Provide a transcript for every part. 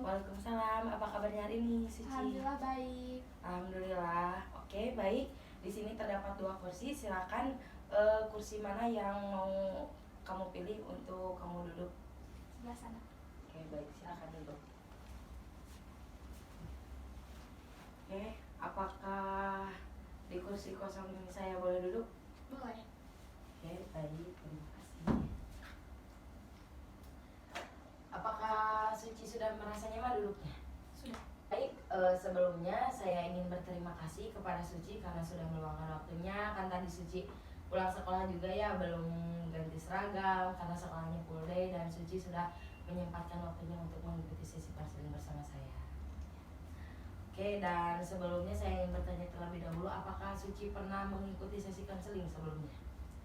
Waalaikumsalam. Apa kabarnya hari ini, Suci? Alhamdulillah baik. Alhamdulillah. Oke, baik. Di sini terdapat 2 kursi. Silakan kursi mana yang mau kamu pilih untuk kamu duduk? Sebelah sana. Oke, baik. Silakan duduk. Oke, apakah di kursi kosong ini saya boleh duduk? Boleh. Oke, baik. Terima kasih. Apakah Suci sudah merasa nyaman duduknya? Sudah. Baik, sebelumnya saya ingin berterima kasih kepada Suci karena sudah meluangkan waktunya. Kan tadi Suci pulang sekolah juga ya, belum ganti seragam karena sekolahnya full day, dan Suci sudah menyempatkan waktunya untuk mengikuti sesi konseling bersama saya. Oke, dan sebelumnya saya ingin bertanya terlebih dahulu, apakah Suci pernah mengikuti sesi konseling sebelumnya?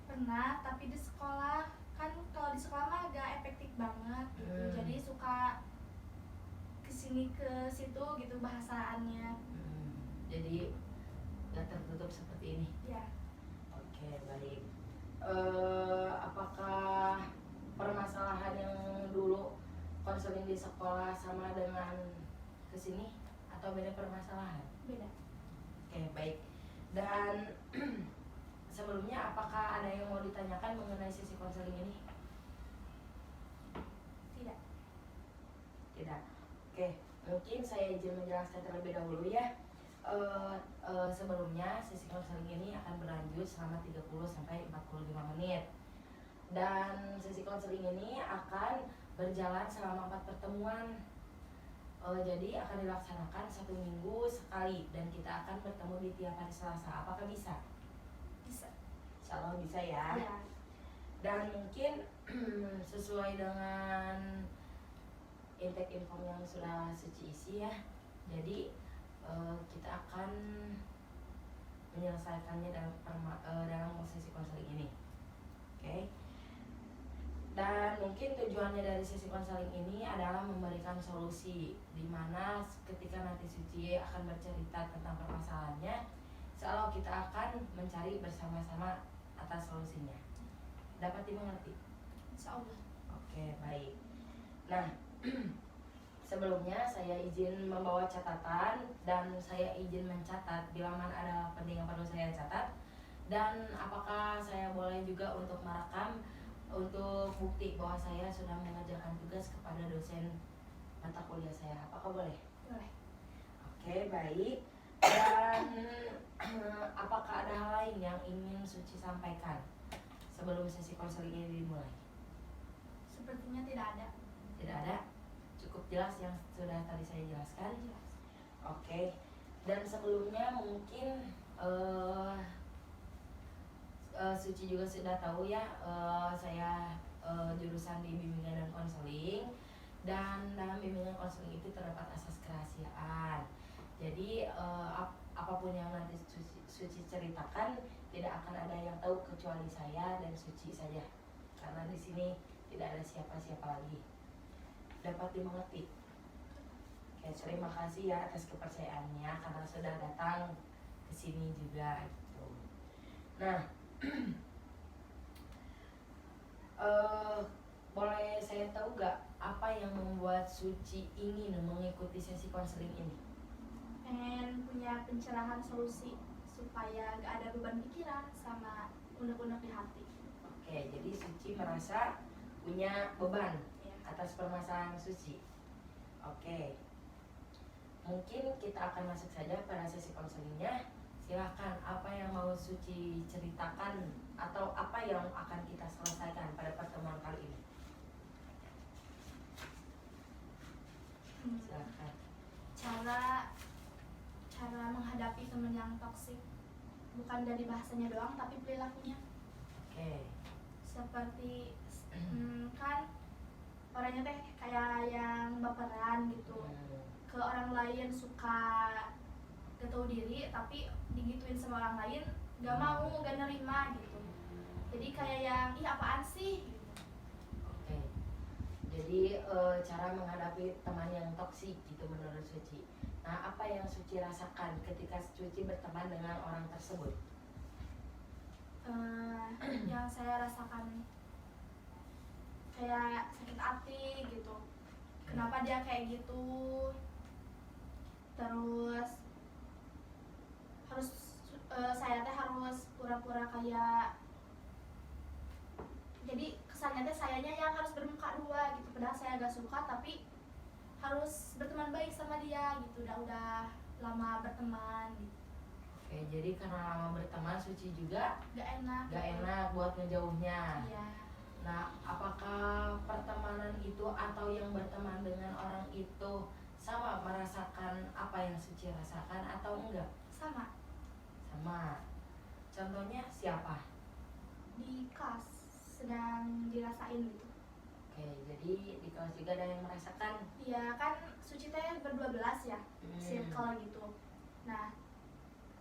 Pernah, tapi di sekolah kan kalau di sekolah mah agak efektif banget gitu. Jadi suka kesini ke situ gitu bahasaannya. Jadi gak tertutup seperti ini. Ya. Oke, baik. Apakah permasalahan yang dulu konseling di sekolah sama dengan kesini atau beda permasalahan? Beda. Oke, baik. Dan sebelumnya apakah ada yang mau ditanyakan mengenai sesi konseling ini? Tidak. Tidak. Oke, mungkin saya izin menjelaskan terlebih dahulu ya. Sebelumnya sesi konseling ini akan berlanjut selama 30-45 menit. Dan sesi konseling ini akan berjalan selama 4 pertemuan. Jadi akan dilaksanakan 1 minggu sekali, dan kita akan bertemu di tiap hari Selasa. Apakah bisa? Bisa. Insya Allah bisa ya. Ya. Dan mungkin sesuai dengan intake info yang sudah Suci isi ya. Jadi kita akan menyelesaikannya dalam sesi konseling ini. Oke. Dan mungkin tujuannya dari sesi konseling ini adalah memberikan solusi, di mana ketika nanti Suci akan bercerita tentang permasalahannya, insya Allah kita akan mencari bersama-sama atas solusinya. Dapat dimengerti? Insya Allah. Oke, baik. Nah, sebelumnya saya izin membawa catatan dan saya izin mencatat bila mana ada penting yang perlu saya catat. Dan apakah saya boleh juga untuk merekam untuk bukti bahwa saya sudah mengerjakan tugas kepada dosen mata kuliah saya? Apakah boleh? Boleh. Oke, baik. Dan apakah ada hal lain yang ingin Suci sampaikan sebelum sesi konseling ini dimulai? Sepertinya tidak ada. Tidak ada? Cukup jelas yang sudah tadi saya jelaskan? Jelas. Oke. Dan sebelumnya mungkin Suci juga sudah tahu ya, saya jurusan di bimbingan dan konseling, dan dalam bimbingan konseling itu terdapat asas kerahasiaan. Jadi apapun yang nanti Suci ceritakan tidak akan ada yang tahu kecuali saya dan Suci saja, karena di sini tidak ada siapa-siapa lagi. Dapat dimengerti? Oke, terima kasih ya atas kepercayaannya karena sudah datang ke sini juga gitu. Nah, boleh saya tahu gak apa yang membuat Suci ingin mengikuti sesi konseling ini? Pengen punya pencerahan solusi supaya gak ada beban pikiran sama unek-unek di hati. Oke, jadi Suci merasa punya beban Ya. atas permasalahan Suci. Oke, mungkin kita akan masuk saja pada sesi konselingnya. Silahkan, apa yang mau Suci ceritakan atau apa yang akan kita selesaikan pada pertemuan kali ini? Silahkan. Cara menghadapi teman yang toksik, bukan dari bahasanya doang tapi perilakunya. Oke. Seperti kan orangnya teh kayak yang baperan gitu, ke orang lain suka gak tahu diri, tapi digituin sama orang lain gak mau, gak nerima gitu. Jadi kayak yang ih apaan sih gitu. Oke. Jadi cara menghadapi teman yang toksik gitu menurut Suci. Nah, apa yang Suci rasakan ketika Suci berteman dengan orang tersebut? Yang saya rasakan kayak sakit hati gitu, kenapa dia kayak gitu. Terus harus saya teh harus pura-pura kayak, jadi kesannya teh sayanya yang harus bermuka dua gitu, padahal saya gak suka tapi harus berteman baik sama dia gitu, udah lama berteman gitu. Oke, jadi karena lama berteman Suci juga Gak enak buat ngejauhnya. Iya. Nah, apakah pertemanan itu atau yang berteman dengan orang itu sama merasakan apa yang Suci rasakan atau enggak? Sama. Contohnya siapa? Di kelas sedang dirasain gitu. Oke, jadi di kelas juga ada yang merasakan. Iya kan Suci teh ber-12 ya, circle gitu. Nah,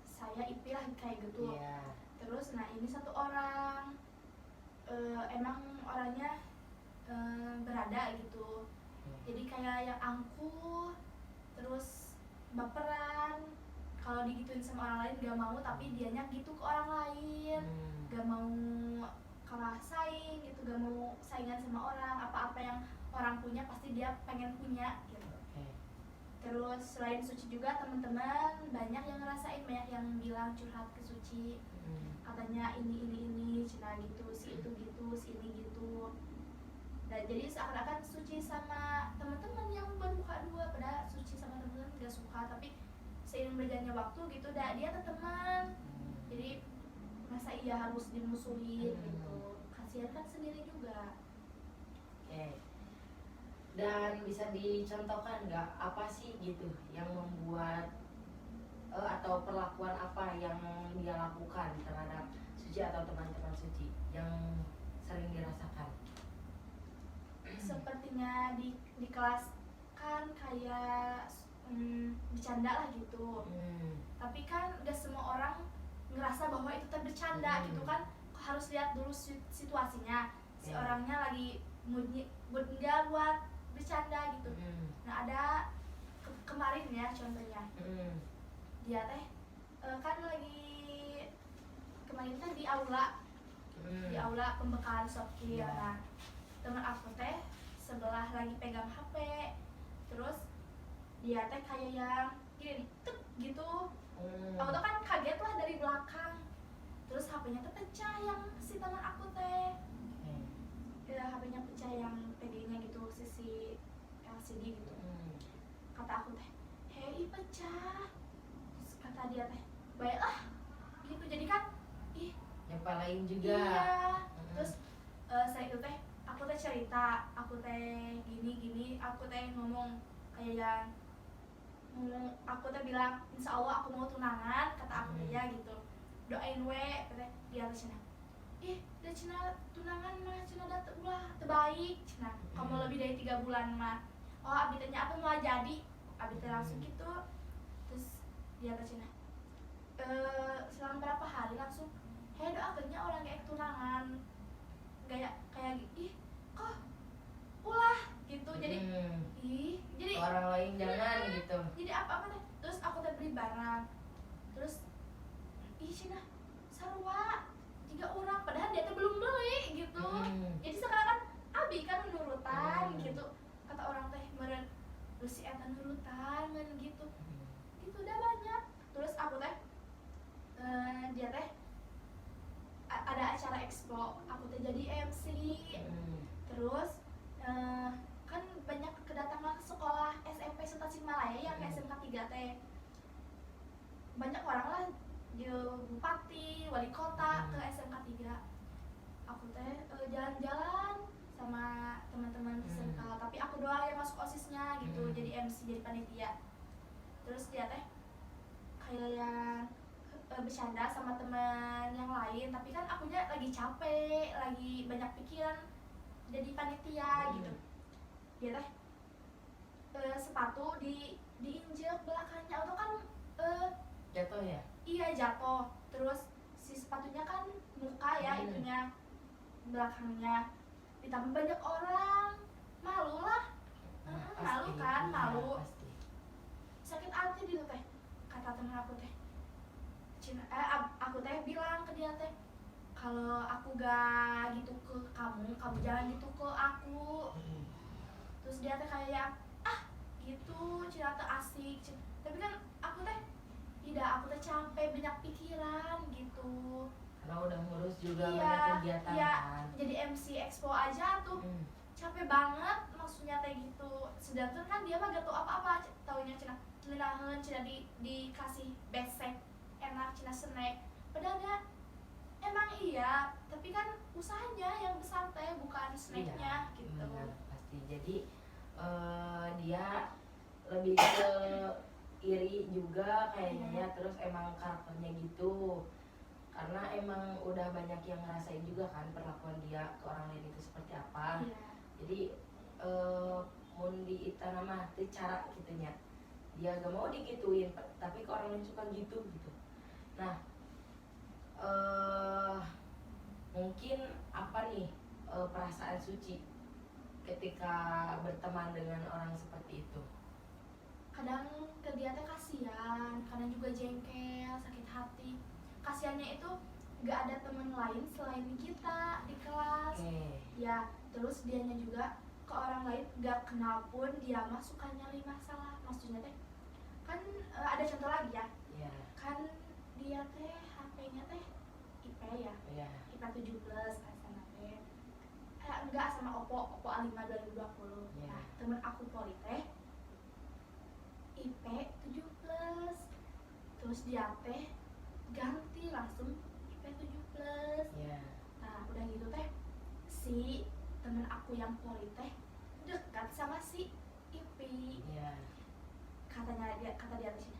saya IP lah kayak gitu. Iya. Terus nah ini satu orang emang orangnya berada gitu. Jadi kayak yang angkuh, terus baperan. Kalau digituin sama orang lain gak mau, tapi dianya gitu ke orang lain. Gak mau kalah saing gitu, gak mau saingan sama orang. Apa-apa yang orang punya pasti dia pengen punya gitu. Terus selain Suci juga teman-teman banyak yang ngerasain, banyak yang bilang curhat ke Suci. Katanya ini cina gitu, si itu gitu, si ini gitu. Dan jadi seakan-akan Suci sama teman-teman yang bermuka dua, padahal Suci sama teman-teman gak suka, tapi seiring berjalannya waktu gitu dia teman. Jadi masa iya harus dimusuhin gitu, kasihan kan sendiri juga. Oke. Dan bisa dicontohkan nggak apa sih gitu yang membuat atau perlakuan apa yang dia lakukan terhadap Suci atau teman-teman Suci yang sering dirasakan? Sepertinya di kelas kan kayak bercanda lah gitu. Tapi kan gak semua orang ngerasa bahwa itu teh bercanda gitu kan, harus lihat dulu situasinya. Si orangnya lagi mood nggak buat bercanda gitu. Nah ada kemarin ya contohnya, dia teh kan lagi kemarin teh di aula pembekalan soft skill. Nah teman aku teh sebelah lagi pegang HP, terus dia teh kayak yang gini tek gitu. Aku tuh kan kaget lah dari belakang, terus HP-nya tuh pecah yang si teman aku teh. HP-nya pecah yang PD-nya gitu, sisi LCD gitu. Kata aku teh, hei pecah. Terus kata dia teh, baiklah gitu. Jadi kan nyepelein juga. Iya. Terus saya itu teh, aku teh cerita, aku teh gini, aku teh ngomong kayak aku teh bilang insya Allah aku mau tunangan, kata aku dia gitu. Doain we, kata dia Cina. Dia Cina tunangan mah Cina ulah terbaik Cina. Kamu lebih dari 3 bulan mah. Oh abi tanya apa mau jadi, abi teh langsung gitu. Terus dia Cina, selang berapa hari langsung, hei doakannya orang kayak tunangan, kayak kok ulah gitu. Jadi jadi orang lain jangan gitu. Jadi apa teh, terus aku teh beli barang, terus Cina sarua 3 orang, padahal dia tuh belum beli gitu. Jadi sekarang kan abi kan nurutan gitu, kata orang teh meren terus si eta nurutan men gitu. Itu udah banyak. Terus aku teh dia teh ada acara expo, aku teh jadi MC. Terus kan banyak kedatangan sekolah SMP Tasikmalaya yang SMK 3 teh. Banyak orang lah, bupati, wali kota ke SMK 3. Aku teh jalan-jalan sama teman-teman SMK, tapi aku doang yang masuk OSIS-nya gitu, jadi MC, jadi panitia. Terus dia teh kayak yang bercanda sama teman yang lain, tapi kan akunya lagi capek, lagi banyak pikiran jadi panitia gitu. Dia teh sepatu diinjek belakangnya, atau kan jatuh ya? Iya jatuh. Terus si sepatunya kan muka ya, itunya belakangnya, ditambah banyak orang, malu lah. Malu kan, malu. Sakit hati dia teh, kata teman aku teh. Aku teh bilang ke dia teh, kalau aku gak gitu ke kamu jangan gitu ke aku. terus dia teh kayak gitu cina teh asik tapi kan aku teh tidak, aku teh capek banyak pikiran gitu. Karena udah ngurus juga Iya, banyak kegiatan iya, kan. jadi MC Expo aja tuh capek banget maksudnya teh gitu. Sedangkan kan dia mah gak tau apa-apa, taunya cina ngenahen cina dikasih besek enak cina snack. Padahal dia emang iya, tapi kan usahanya yang besar teh bukan snacknya Iya, gitu. benar, pasti. Jadi dia lebih ke iri juga kayaknya ya, terus emang karakternya gitu. Karena emang udah banyak yang ngerasain juga kan perlakuan dia ke orang lain itu seperti apa. Iya. Jadi mun di itana mah teu cara gitunya. Dia gak mau digituin, tapi ke orang lain suka gitu. Nah, mungkin apa nih perasaan Suci ketika berteman dengan orang seperti itu? Kadang ke dia teh kasihan, kadang juga jengkel, sakit hati. Kasihannya itu gak ada teman lain selain kita di kelas. Ya, terus dianya juga ke orang lain gak kenal pun dia mah suka nyari masalah. Maksudnya teh kan ada contoh lagi ya. Kan dia teh HP-nya teh IP ya. IP 7 plus sana teh. Enggak sama Oppo A5 2020. Nah, temen aku Poli teh IP 7 plus. Terus dia teh ganti langsung IP 7 plus. Nah, udah gitu teh si temen aku yang Poli teh dekat sama si Ipi. Kata dia teh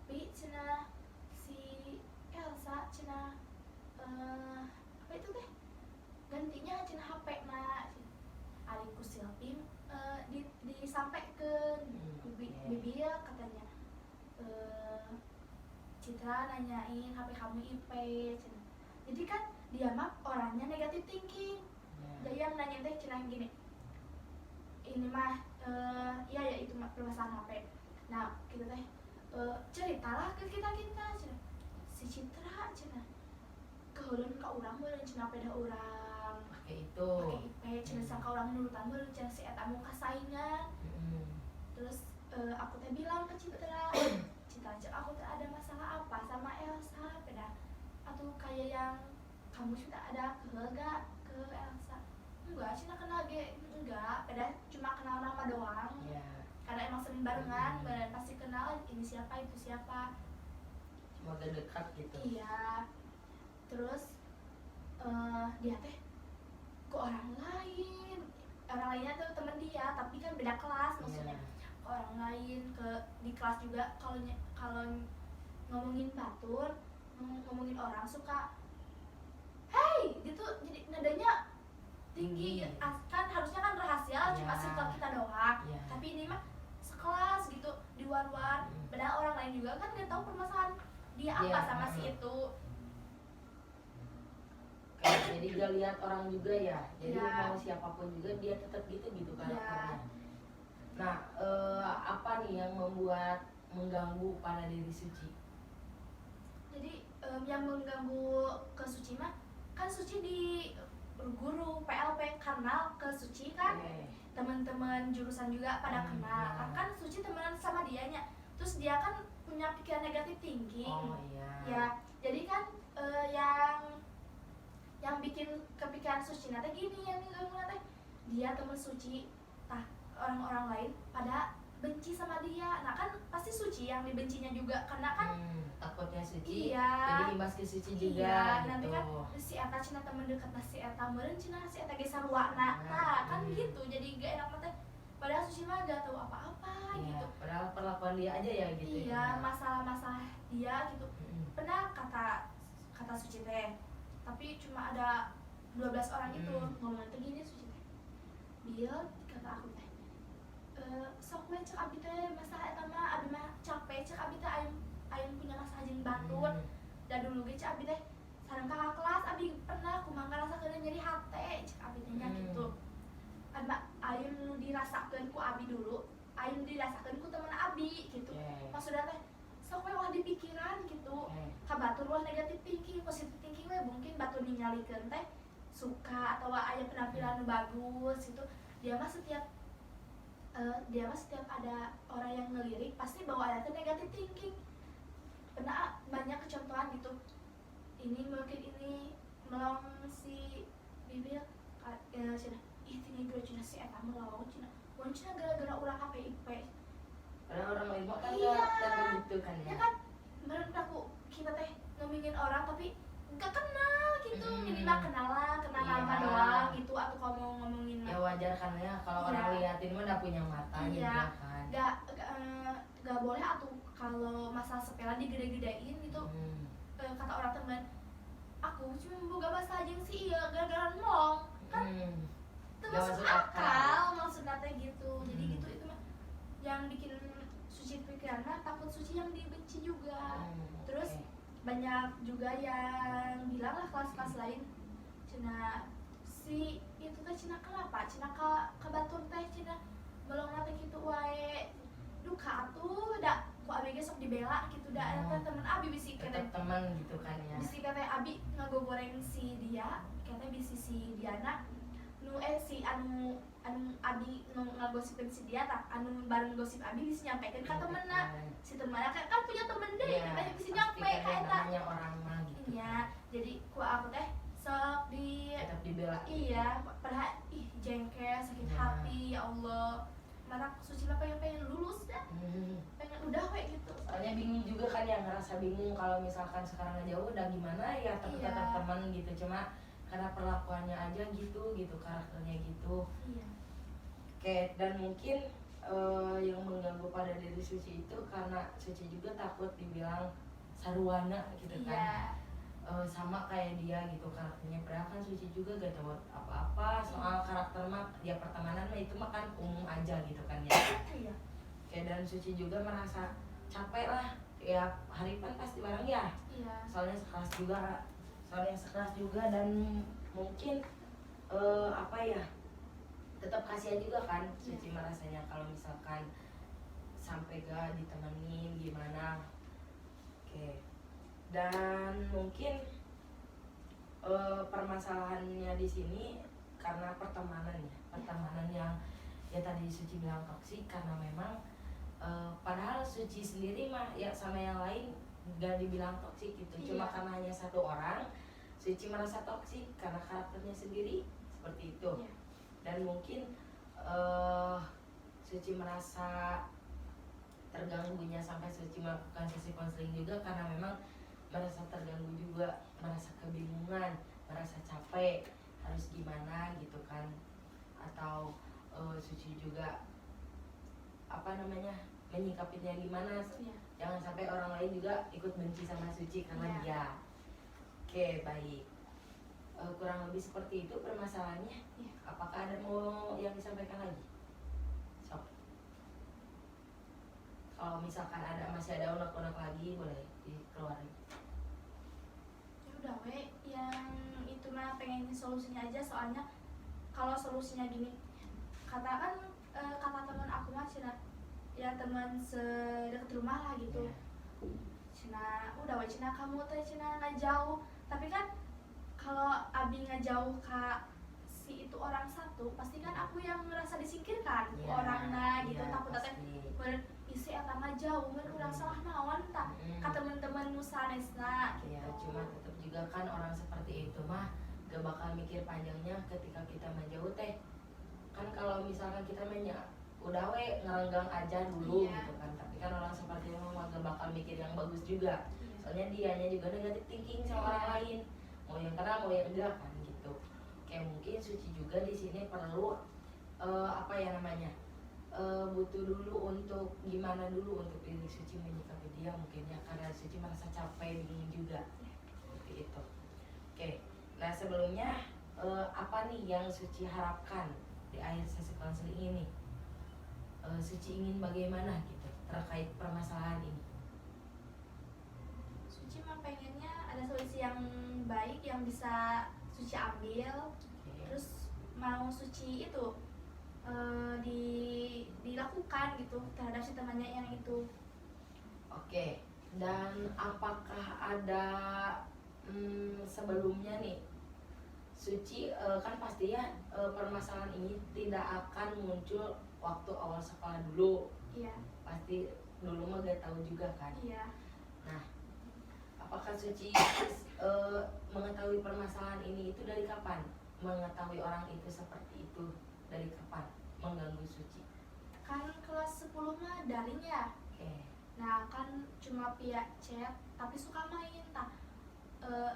Pi cina si Elsa cina apa itu teh gantinya cina HP na aliku silpin disampaikan bibi ya katanya Citra nanyain HP kamu IP cina. Jadi kan dia mah orangnya negatif thinking. Jadi yang nanya teh cina gini, ini mah ya itu mah permasalahan HP. Nah kita teh ceritalah ke kita cina si Citra cina kehulan ka urang meureun cina peda urang Pakai itu. pakai IP cina sangka urang nurutan meureun cina si eta mau kasaingan. Terus aku teh bilang ke Citra cek aku teh ada masalah apa sama Elsa peda atau kayak yang kamu sudah ada gak ke Elsa? Enggak, cina kenal ge enggak, peda cuma kenal nama doang. Karena emang sering barengan, dan pasti kenal ini siapa itu siapa. Cuma udah dekat gitu. Iya. Terus dia teh ke orang lainnya tuh temen dia, tapi kan beda kelas maksudnya. Ke orang lain, di kelas juga kalau ngomongin batur, ngomongin orang suka hey gitu, jadi nadanya tinggi. Kan harusnya kan rahasia cuma circle kita doang. Tapi ini mah sekelas gitu di luar. Padahal orang lain juga kan nggak tahu permasalahan dia apa sama si itu. Jadi gak lihat orang juga ya. Jadi mau siapapun juga dia tetap gitu karakternya. Nah, apa nih yang membuat mengganggu pada diri Suci? Jadi yang mengganggu ke Suci mah kan Suci di guru PLP kenal ke Suci kan. Teman-teman jurusan juga pada kenal. Kan Suci temenan sama dianya. Terus dia kan punya pikiran negatif tinggi. Ya, jadi kan yang bikin kepikiran Suci nate gini yang mengganggu nate. Dia temen Suci, orang-orang lain pada benci sama dia. Nah kan pasti Suci yang dibencinya juga karena kan takutnya Suci jadi imbas ke Suci juga. Gitu. Nanti kan si eta cina temen deket si eta meureun cina si eta ge sarwana. Nah, kan gitu. Jadi gak enak teh. Padahal Suci mah gak tahu apa-apa gitu. Padahal perlakuan dia aja ya gitu. Iya, masalah-masalah dia gitu. Pernah kata Suci teh. Tapi cuma ada 12 orang itu ngomong teh gini Suci teh. Bil kata aku teh. Sok we cek abi teh masalah eta mah abi mah capek cek abi teh aya punya masalah jeung batur. Da dulu ge cek abi teh sareng kakak kelas abi pernah kumaha ngarasakeun nyeri hate cek abi teh nya gitu. Ayeuna nu dirasakeun ku abi dulu, ayeuna dirasakeun ku temen abi gitu. Maksudna teh sok we wah di pikiran gitu. Ka batur wah negatif thinking, positive thinking we mungkin batur ningalikeun teh suka atau aya penampilan nu bagus gitu. Dia mah setiap dia mah setiap ada orang yang ngelirik pasti bawa ada tuh negative thinking. Pernah banyak kecontohan gitu, ini mungkin ini melong si bibir cina ih tinggi gue cina si eta melong cina wan cina gara-gara ulah KPIP. Padahal orang lain mah kan Iya. nggak gitu kan Ya ya. kan menurut aku kita teh ngomongin orang tapi nggak kenal gitu, Mm-mm. minimal kenal Iya. nama doang gitu, atau kamu ngomongin Ya wajar kan ya kalau Iya. orang liatin mah udah punya mata Iya. juga kan. nggak boleh atau kalau masalah sepele digede-gedein gitu. Kata orang teman aku cuma boga masalah jeung si ieu gara-gara melong kan itu Nggak masuk masuk akal. akal maksudnya teh gitu. Jadi Hmm. gitu itu mah yang bikin Suci pikiran mah takut Suci yang dibenci juga. Terus banyak juga yang bilang lah kelas-kelas lain cina si itu teh cina kenapa cina ka batur teh cina belum teh gitu wae duka atuh da ku abg sok dibela gitu da eta temen abi bisi tetap kata teman gitu kan ya. bisi kata abi ngagogoreng si dia kata bisi si Diana nu si anu abi nu ngagosipin si dia tak anu bareng gosip abi bisa nyampekeun ka temenna si temenna kan punya temen deh Iya, banyak bisa pasti nyampe kan ka yang eta namanya orang mah gitu. iya. Jadi ku aku teh sok di Tetap dibela. iya padahal ih jengkel sakit Iya. hati ya Allah mana Suci mah pengen lulus dah pengen udah kayak gitu. Soalnya bingung juga kan ya, ngerasa bingung kalau misalkan sekarang jauh udah gimana ya tetap Iya. tetap teman gitu, cuma karena perlakuannya aja gitu karakternya gitu. Iya. Oke, dan mungkin yang mengganggu pada diri Suci itu karena Suci juga takut dibilang sarwana gitu kan. Iya. Sama kayak dia gitu karakternya, padahal kan Suci juga gak tahu apa-apa soal karakter mah ya, pertemanan mah itu mah kan umum aja gitu kan ya. Iya. Kayak dan Suci juga merasa capek lah ya, hari kan pasti bareng ya, Iya. soalnya sekelas juga dan mungkin apa ya, tetap kasihan juga kan Suci merasanya kalau misalkan sampai gak ditemenin gimana. Oke, dan mungkin permasalahannya di sini karena pertemanan yang ya tadi Suci bilang toksik, karena memang padahal Suci sendiri mah ya sama yang lain gak dibilang toksik gitu. Cuma Iya. karena hanya satu orang Suci merasa toksik karena karakternya sendiri seperti itu. Iya. Dan mungkin Suci merasa terganggunya sampai Suci melakukan sesi konseling juga karena memang merasa terganggu juga, merasa kebingungan, merasa capek harus gimana gitu kan. Atau Suci juga apa namanya, menyikapinya gimana. Iya. Jangan sampai orang lain juga ikut benci sama Suci karena Iya. dia. Oke, baik. Kurang lebih seperti itu permasalahannya. Iya. Apakah ada mau yang disampaikan lagi? Sok. Kalau misalkan masih ada unek-unek lagi boleh dikeluarin. Ya udah we yang itu mah pengen solusinya aja, soalnya kalau solusinya gini katakan kata teman aku mah cina ya teman sedekat rumah lah gitu. Cina udah we cina kamu teh cina nggak jauh, tapi kan kalau abi ngejauh ka si itu orang satu pasti kan aku yang ngerasa disingkirkan Ya, orangna gitu. ya, Takut teh pasti. isi eta mah jauh mun urang salah naon tah ka teman-teman nu sanesna Ya, gitu. cuma tetap juga kan orang seperti itu mah gak bakal mikir panjangnya ketika kita menjauh teh. Kan kalau misalkan kita udah we ngerenggang aja dulu Iya. gitu kan. Tapi kan orang seperti itu mah gak bakal mikir yang bagus juga. Iya. Soalnya dianya juga negatif thinking sama Iya. orang lain. Mau yang kena mau yang enggak kan gitu. Kayak mungkin Suci juga di sini perlu apa ya namanya? Butuh dulu untuk gimana dulu untuk diri Suci menyikapi dia mungkin ya, karena Suci merasa capek, bingung juga seperti itu. Oke, nah sebelumnya apa nih yang Suci harapkan di akhir sesi konseling ini? Suci ingin bagaimana gitu terkait permasalahan ini? Suci mah pengennya ada solusi yang baik yang bisa Suci ambil. Oke. Terus mau Suci itu dilakukan gitu terhadap si temannya yang itu. Oke, dan apakah ada sebelumnya nih Suci kan pasti ya permasalahan ini tidak akan muncul waktu awal sekolah dulu, Iya. pasti dulu mah gak tahu juga kan. Iya. Nah, apakah Suci mengetahui permasalahan ini itu dari kapan? Mengetahui orang itu seperti itu dari kapan mengganggu Suci? Kan kelas 10 mah daring ya. Oke. Nah kan cuma via chat tapi suka main. Nah,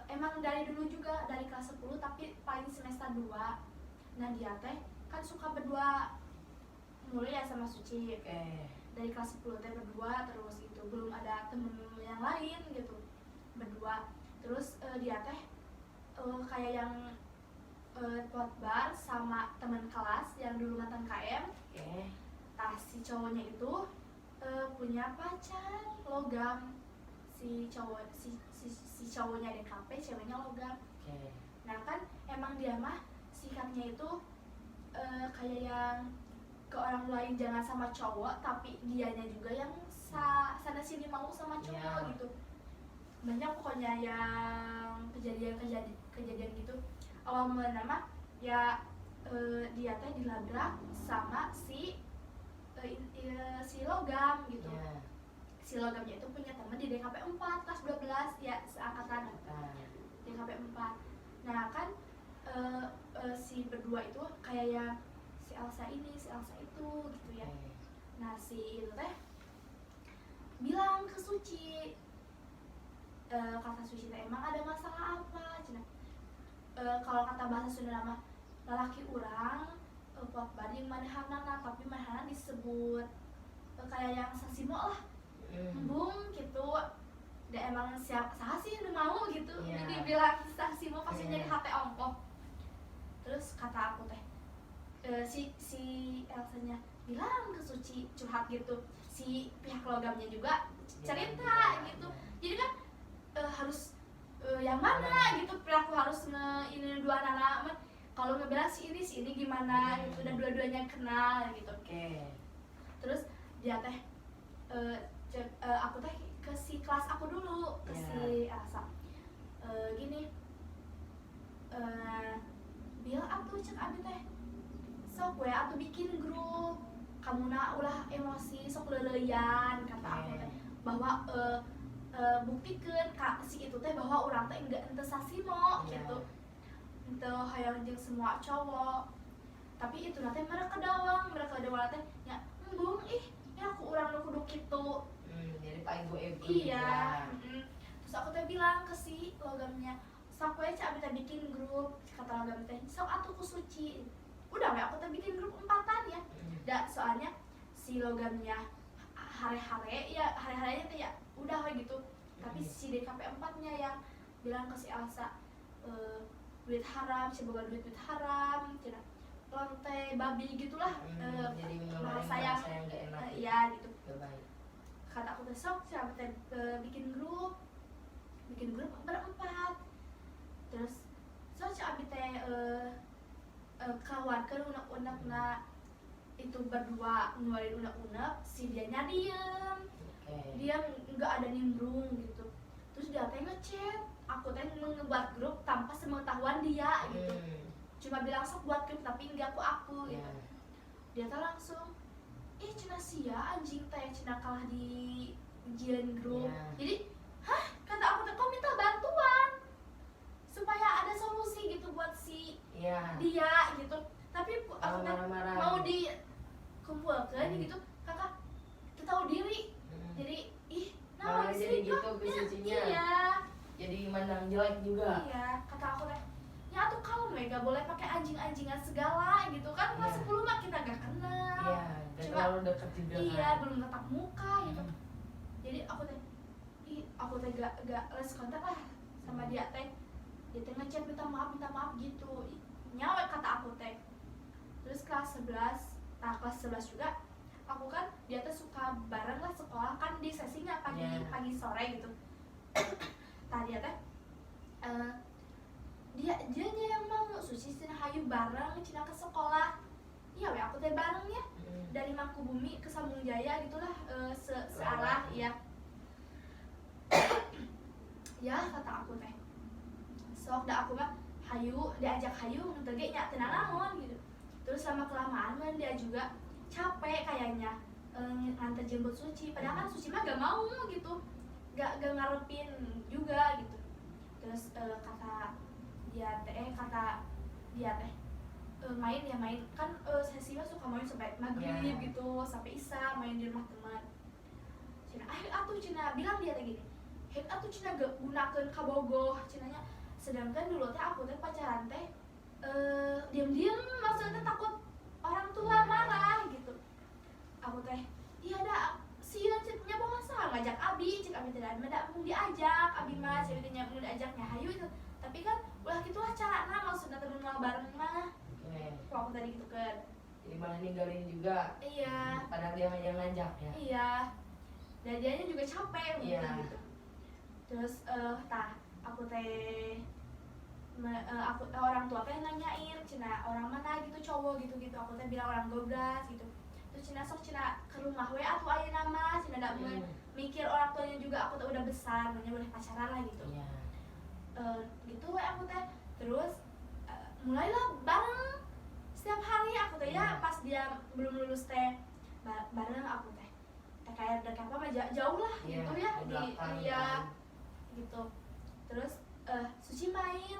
emang dari dulu juga dari kelas 10 tapi paling semester 2. Nah dia teh kan suka berdua mulu ya sama Suci. Oke. Dari kelas 10 teh berdua terus itu belum ada temen yang lain gitu, berdua. Terus dia teh kayak yang buat bar sama teman kelas yang dulu mantan KM. Oke. Nah si cowoknya itu punya pacar logam. Si cowoknya DKP, ceweknya logam. Oke. Nah kan emang dia mah sikapnya itu kayak yang ke orang lain jangan sama cowok, tapi dianya juga yang sana sini mau sama cowok gitu. Banyak pokoknya yang kejadian gitu. Awal mula nama ya dia teh dilabrak sama si logam gitu. Si logamnya itu punya teman di DKP 4 kelas 12 ya, seangkatan DKP 4. Nah kan si berdua itu kayak yang si Elsa ini, si Elsa itu gitu ya. Nah si itu teh bilang ke Suci, kata Suci teh emang ada masalah apa? Cina, kalau kata bahasa Sunda mah lelaki urang buat bading manehana, tapi manehana disebut kayak yang sasimo lah, embung gitu. Dan emang saha sih udah mau gitu, jadi bilang sasimo pasti jadi hati ongkoh. Terus kata aku teh si Elsanya bilang ke Suci, curhat gitu. Si pihak logamnya juga cerita gitu. Jadi kan harus yang mana gitu, perilaku harus ini dua anak. Kalau ngebilang si ini gimana gitu, dan dua-duanya kenal gitu. Terus dia teh aku teh ke si kelas aku dulu, ke si Elsa. Gini, Bil atuh cek abi teh, sok we atuh bikin grup, kamu na ulah emosi sok leuleyan, kata aku teh, bahwa buktikeun ka si itu teh bahwa urang teh enggak ente sasimo gitu, ente hayang jeung semua cowok. Tapi itu nanti mereka dawang teh nya embung ya aku urang nu kudu kitu. Jadi Pak Ibu Iya. Terus aku teh bilang ke si logamnya, sok we cak abis teh bikin grup, kata logam teh sok atuh ku Suci. Udah we aku teh bikin grup 4-an ya. Da soalnya si logamnya hari-harinya teh ya udah we gitu. Tapi si DKP 4-nya yang bilang ke si Elsa, duit haram, si boga duit haram, cenah lonte babi gitulah. Jadi merasa yang gak enak. Iya gitu. Baik. Kata aku besok siapa teh bikin grup berempat. Terus so abi teh keluarkan unek-unek na itu berdua ngeluarin unek-unek, si dianya diem. Dia nggak ada nimbrung gitu. Terus dia teh ngechat aku teh ngebuat grup tanpa sepengetahuan dia gitu. Cuma bilang sok buat grup tapi enggak aku gitu. Dia teh langsung cina sia anjing teh cina kalah di ujian grup. Jadi kata aku teh kok minta bantuan supaya ada solusi gitu buat si dia gitu. Tapi aku teh mau dikumpulkan gitu, kakak kita tahu diri. Jadi malah jadi gitu ke Sucinya. Iya. Jadi mandang jelek juga. Iya, kata aku teh ya tuh kamu gak boleh pakai anjing-anjingan segala gitu kan. Kelas 10 mah kita gak kenal. Iya, gak terlalu dekat juga. Iya, belum tatap muka gitu. Jadi aku teh gak les kontak lah sama dia teh. Dia teh ngechat minta maaf gitu. Nyawa kata aku teh. Terus kelas 11 juga aku kan dia teh suka bareng lah sekolah kan di sesinya pagi sore gitu. Tadi teh dia yang mau Suci cina hayu bareng cina ke sekolah. Iya we aku teh bareng ya. Dari Mangkubumi ke Sambung Jaya gitulah, searah ya. Ya kata aku teh sok da aku mah hayu diajak hayu teu ge nya teu naon gitu. Terus lama kelamaan kan dia juga capek kayaknya nganter jemput Suci, padahal kan Suci mah gak mau gitu, gak ngarepin juga gitu. Terus kata dia teh main kan, sesi mah suka main sampai maghrib gitu, sampai isya main di rumah teman. Cina atuh cina bilang dia teh gini, atuh cina gak gunakeun kabogoh cinanya. Sedangkan dulu teh aku teh pacaran teh diam-diam, maksudnya takut orang tua marah gitu. Aku teh iya dah sieun cenanya bawa masa ngajak abi, cek abi teh da mun diajak abi mah cek teh mun diajaknya hayu itu. Tapi kan ulah kitu lah carana, maksudna teh mun bareng mah. Aku tadi gitu kan. Jadi malah ninggalin juga. Iya. Padahal dia yang ngajak ya. Iya. Dan dianya juga capek Iya. gitu. Terus aku teh orang tua teh nanyain cina orang mana gitu cowok gitu. Aku teh bilang orang Gobras gitu. Terus cina sok cina ke rumah we atuh ayeuna mah, cina da mulai mikir orang tuanya juga aku tuh udah besar, makanya boleh pacaran lah gitu. Iya. Gitu we aku teh. Terus mulailah bareng setiap hari aku teh ya, pas dia belum lulus teh bareng aku teh kayak dekat apa jauh lah gitu ya di gitu. Terus Suci main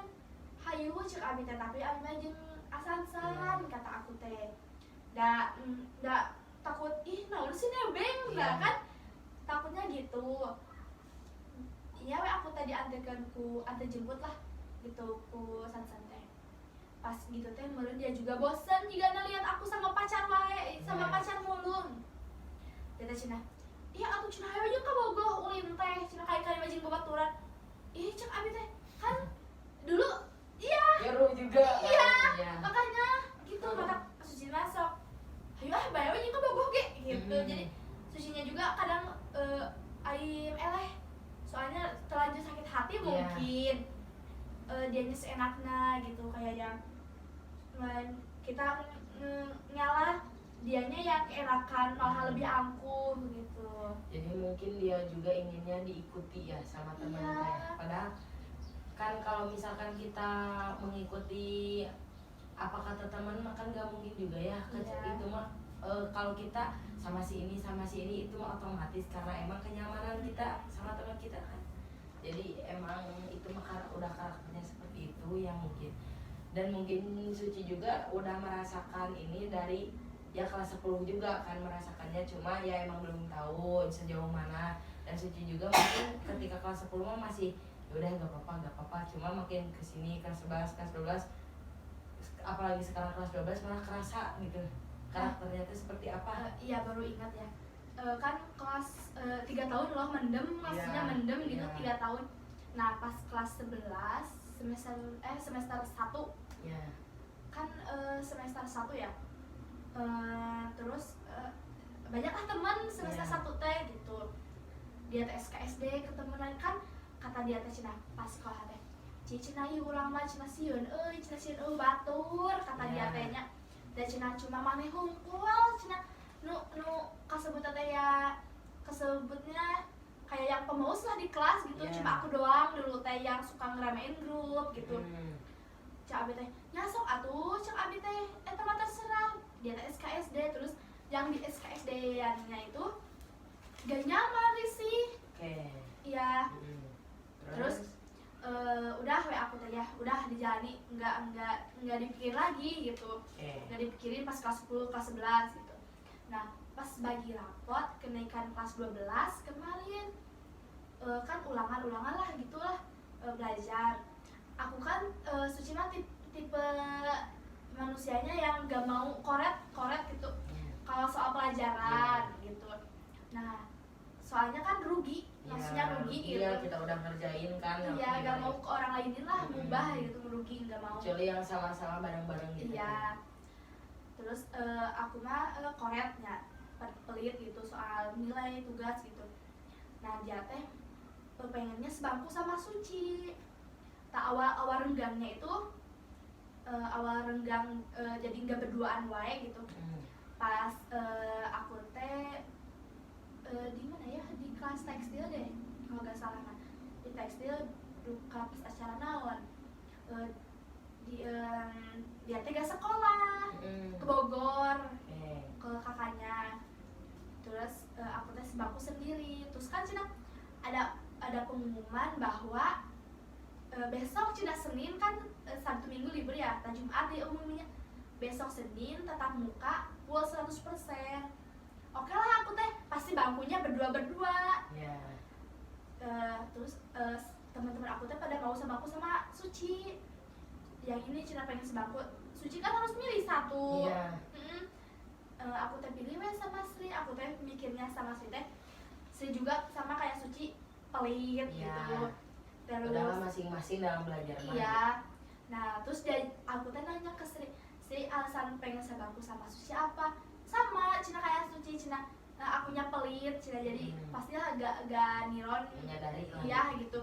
hayu cek abi teh, tapi abi mah jeung asan-san kata aku teh da takut ih naon sih nebeng kan takutnya gitu. Iya we aku tadi antarkan ku antar jemput lah gitu ku san-san teh. Pas gitu teh meureun dia juga bosen jika ngeliat aku sama pacar wae, sama pacar mulu. Dia teh cenah, iya atuh cenah hayu jeung ka Bogoh ulin teh, cenah kali-kali mah jeung babaturan. Ih cek abi teh, kan dulu iya. Nyeru juga. Iya, makanya gitu mata Suci masuk. Hayu bae we jeung ka Bogoh ge gitu. Jadi Sucinya juga kadang aim eleh. Soalnya terlanjur sakit hati mungkin. Dianya seenaknya gitu, kayak yang kita ngalah dianya yang keenakan malah lebih angkuh gitu. Jadi mungkin dia juga inginnya diikuti ya sama teman-teman. Padahal kan kalau misalkan kita mengikuti apa kata teman makan gak mungkin juga ya. Itu mah kalau kita sama si ini itu mah otomatis karena emang kenyamanan kita sama teman kita kan. Jadi emang itu mah udah karakternya seperti itu yang mungkin. Dan mungkin Suci juga udah merasakan ini dari ya kelas 10 juga kan merasakannya, cuma ya emang belum tahu sejauh mana. Dan Suci juga mungkin ketika kelas 10 mah masih ya udah gak apa-apa, cuma makin kesini kelas 11, kelas 12 apalagi sekarang kelas 12 malah kerasa gitu karakternya itu seperti apa. Iya baru ingat ya, kan kelas 3 tahun loh mendem, maksudnya mendem gitu 3 tahun. Nah pas kelas 11 semester 1 kan semester 1 ya, terus banyaklah teman semester 1 teh gitu. Dia teh SKSD ketemuan kan, kata dia teh cenah pas sekolah teh cenah ieu urang mah cenah sieun batur kata dia teh nya. Da cenah cuma maneh hungkul cenah nu kasebut teh ya kesebutnya kayak yang pemaus lah di kelas gitu. Cuma aku doang dulu teh yang suka ngeramein grup gitu. Cak abi teh nyasok atuh cak abi teh eta mah terserah. Dia teh SKSD, terus yang di SKSD-nya itu gak nyaman risih. Iya. Terus udah we aku teh ya udah dijalani, nggak dipikirin lagi gitu. Nggak dipikirin pas kelas 10 kelas 11 gitu. Nah pas bagi rapot kenaikan kelas 12 kemarin kan ulangan lah gitulah belajar. Aku kan Suci mah tipe manusianya yang gak mau koret gitu kalau soal pelajaran gitu. Nah soalnya kan rugi, maksudnya rugi gitu. Iya, kita udah ngerjain kan. Iya, gak mau ke orang lainin lah, mubah gitu, merugi, gak mau. Kecuali yang sama-sama bareng-bareng gitu. Iya. Terus aku mah koretnya pelit gitu soal nilai tugas gitu. Nah dia teh pengennya sebangku sama Suci. Tak awal renggangnya itu awal renggang jadi nggak berduaan wae gitu. Pas aku teh di mana ya, di kelas tekstil deh kalau nggak salah kan, di tekstil duka pas acara naon dia teh gak sekolah ke Bogor ke kakaknya. Terus aku teh sebangku sendiri. Terus kan cina ada pengumuman bahwa besok cina Senin kan Sabtu Minggu libur ya, nah Jumat dia umumnya. Besok Senin tatap muka full 100%. Oke lah aku teh pasti bangkunya berdua. Yeah. Terus teman-teman aku teh pada mau sebangku sama Suci. Yang ini cina pengen sebangku. Suci kan harus milih satu. Yeah. Aku teh pilih sama Sri. Aku teh mikirnya sama Sri teh. Sri juga sama kayak Suci pelit gitu. Terus udah masing-masing dalam belajar. Iya. Nah terus aku teh nanya ke Sri alasan pengen sebangku sama Suci apa? Sama cina kayak Suci cina akunya pelit cina jadi pastilah agak niron menyadari lah. Iya gitu.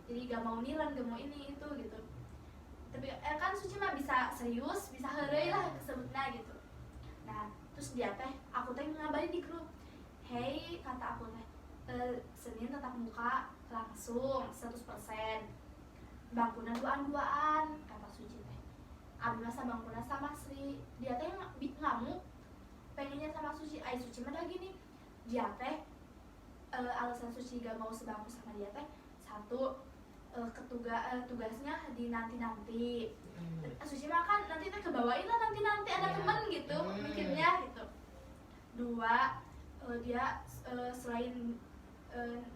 Jadi gak mau niron, gak mau ini itu gitu. Tapi kan Suci mah bisa serius, bisa heureuy lah sebutna gitu. Nah terus dia teh aku teh ngabarin di grup, hey kata aku teh Senin tatap muka langsung 100%, bangkuna duaan kata Suci teh. Abi masa bangkuna sama Sri, dia teh ngamuk pengennya sama Suci. Suci mah gini, dia teh alasan Suci gak mau sebangku sama dia teh satu, tugasnya di nanti. Suci mah kan nanti teh kebawain lah nanti ada teman gitu mikirnya gitu. Dua, dia selain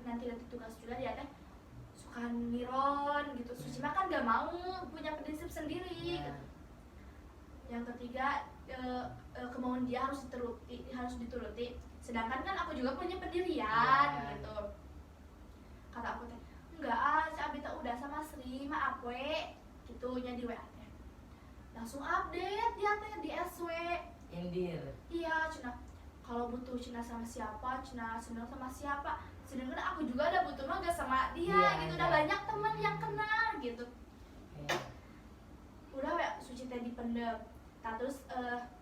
nanti tugas juga dia teh suka niron gitu. Suci mah kan gak mau punya prinsip sendiri gitu. Yang ketiga, kemauan dia harus dituruti. Sedangkan kan aku juga punya pendirian gitu. Kata aku teh, enggak Abi teh udah sama Sri, maaf we gitunya di WA teh. Langsung update dia teh di SW. Indir. Iya, cina kalau butuh cina sama siapa, cina seneng sama siapa. Sedangkan aku juga ada butuh mah gak sama dia gitu. Udah banyak teman yang kenal gitu. Udah we Suci teh dipendem. Nah terus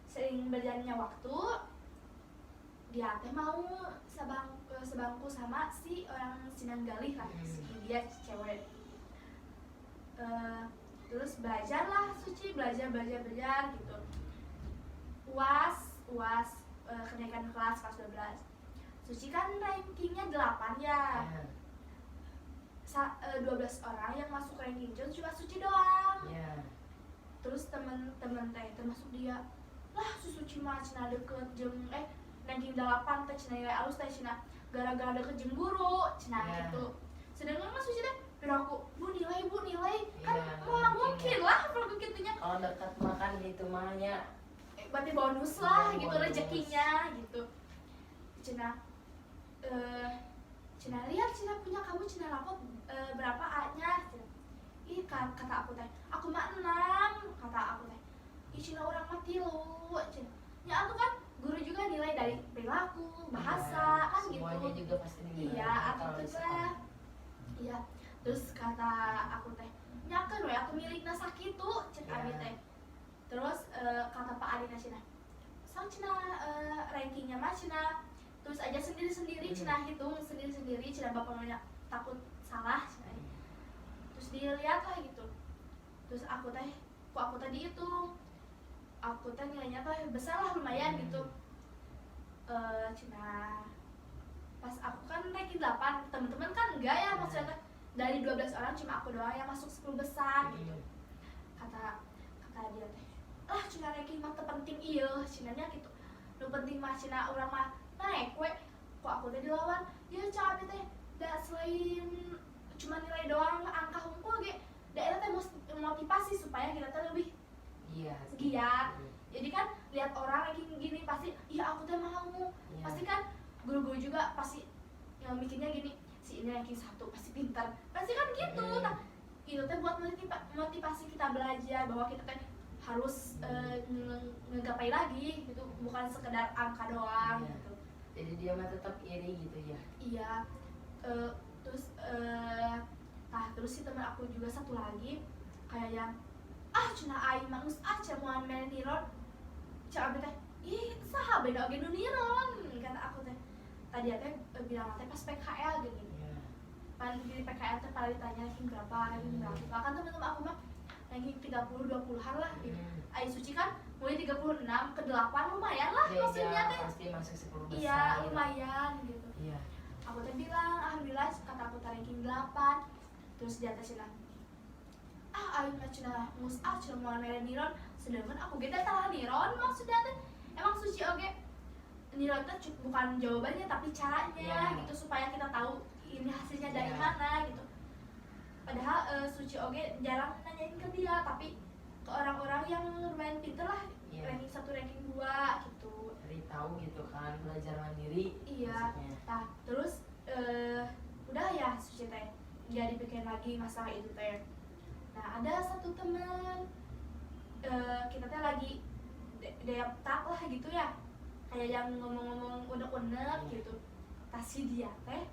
sering berjalannya waktu, dia teh mau sebangku sama si orang Sinanggalih lah, si dia cewek. Terus belajar lah Suci, belajar gitu. UAS kenaikan kelas 12. Suci kan rankingnya 8 ya. 12 orang yang masuk ranking itu cuma Suci doang. Terus temen-temen teh termasuk dia lah Suci mah cina deket jeung ranking 8 teh cina nilai alus teh cina gara-gara deket jeung guru cina gitu. Sedangkan mah Suci teh aku bu nilai kan mau mungkin lah kalau gitunya. Kalau dekat makan gitu mahnya berarti bonus lah gitu rezekinya gitu. Cina lihat cina punya kamu cina rapot berapa A-nya cina. Ih kata aku teh, aku mah 6 kata aku teh. Ih cina orang mah 3 cina. Ya aku kan guru juga nilai dari perilaku, bahasa kan gitu. Semuanya juga pasti dinilai. Iya, attitude lah. Iya. Terus kata aku teh, nyakeun we aku milikna sakitu cek abi teh. Terus kata Pak Adina cina. Sang cina rankingnya mah cina terus aja sendiri-sendiri cina hitung sendiri-sendiri cina bapak takut salah cina. Terus dilihat lah gitu. Terus aku teh dihitung, aku teh nilainya teh besar lah lumayan gitu. Cina pas aku kan ranking 8, temen-temen kan enggak ya maksudnya dari 12 orang cuma aku doang yang masuk 10 besar gitu. Kata dia teh, lah cina ranking mah terpenting iya cinanya gitu. Nu penting mah cina orang mah naik we. Kok aku teh dilawan, ya cabe teh da selain cuma nilai doang angka hunkul ge daerah teh motivasi supaya kita teh lebih giat. Jadi kan lihat orang ranking gini pasti iya aku teh mau. Pasti kan guru-guru juga pasti yang mikirnya gini, si ini ranking 1 pasti pintar. Pasti kan gitu. Nah, itu teh buat motivasi kita belajar bahwa kita teh harus ngegapai lagi gitu, bukan sekedar angka doang gitu. Jadi dia mah tetap iri gitu ya. Iya. Terus si teman aku juga satu lagi kayak yang cina aing mangus cemuan meniron cak teh ih saha beda oge nu niron kata aku teh. Tadi teh bilang teh pas PKL gini. Pan di PKL teh pada ditanya ranking berapa. Kan teman-teman aku mah ranking 30-20-an lah gitu. Suci kan mulai 36 ke 8 lumayan lah maksudnya teh. Pasti masuk 10 besar. Iya, lumayan gitu. Iya. Aku teh bilang alhamdulillah kata aku ranking 8. Terus dia teh cenah, ayo mah cenah mus cenah moal mere niron, sedangkan aku ge teh tara niron maksudnya teh. Emang suci oge niron teh bukan jawabannya tapi caranya gitu supaya kita tahu ini hasilnya dari mana gitu. Padahal suci oge jarang nanyain ke dia, tapi ke orang-orang yang lumayan pinter lah, ranking 1 ranking 2 gitu. Cari tahu gitu kan, belajar mandiri. Iya. Nah, terus udah ya suci teh nggak dipikirin lagi masalah itu teh. Nah, ada satu teman kita teh lagi deptak lah gitu ya, kayak yang ngomong-ngomong unek-unek gitu. Pasti dia teh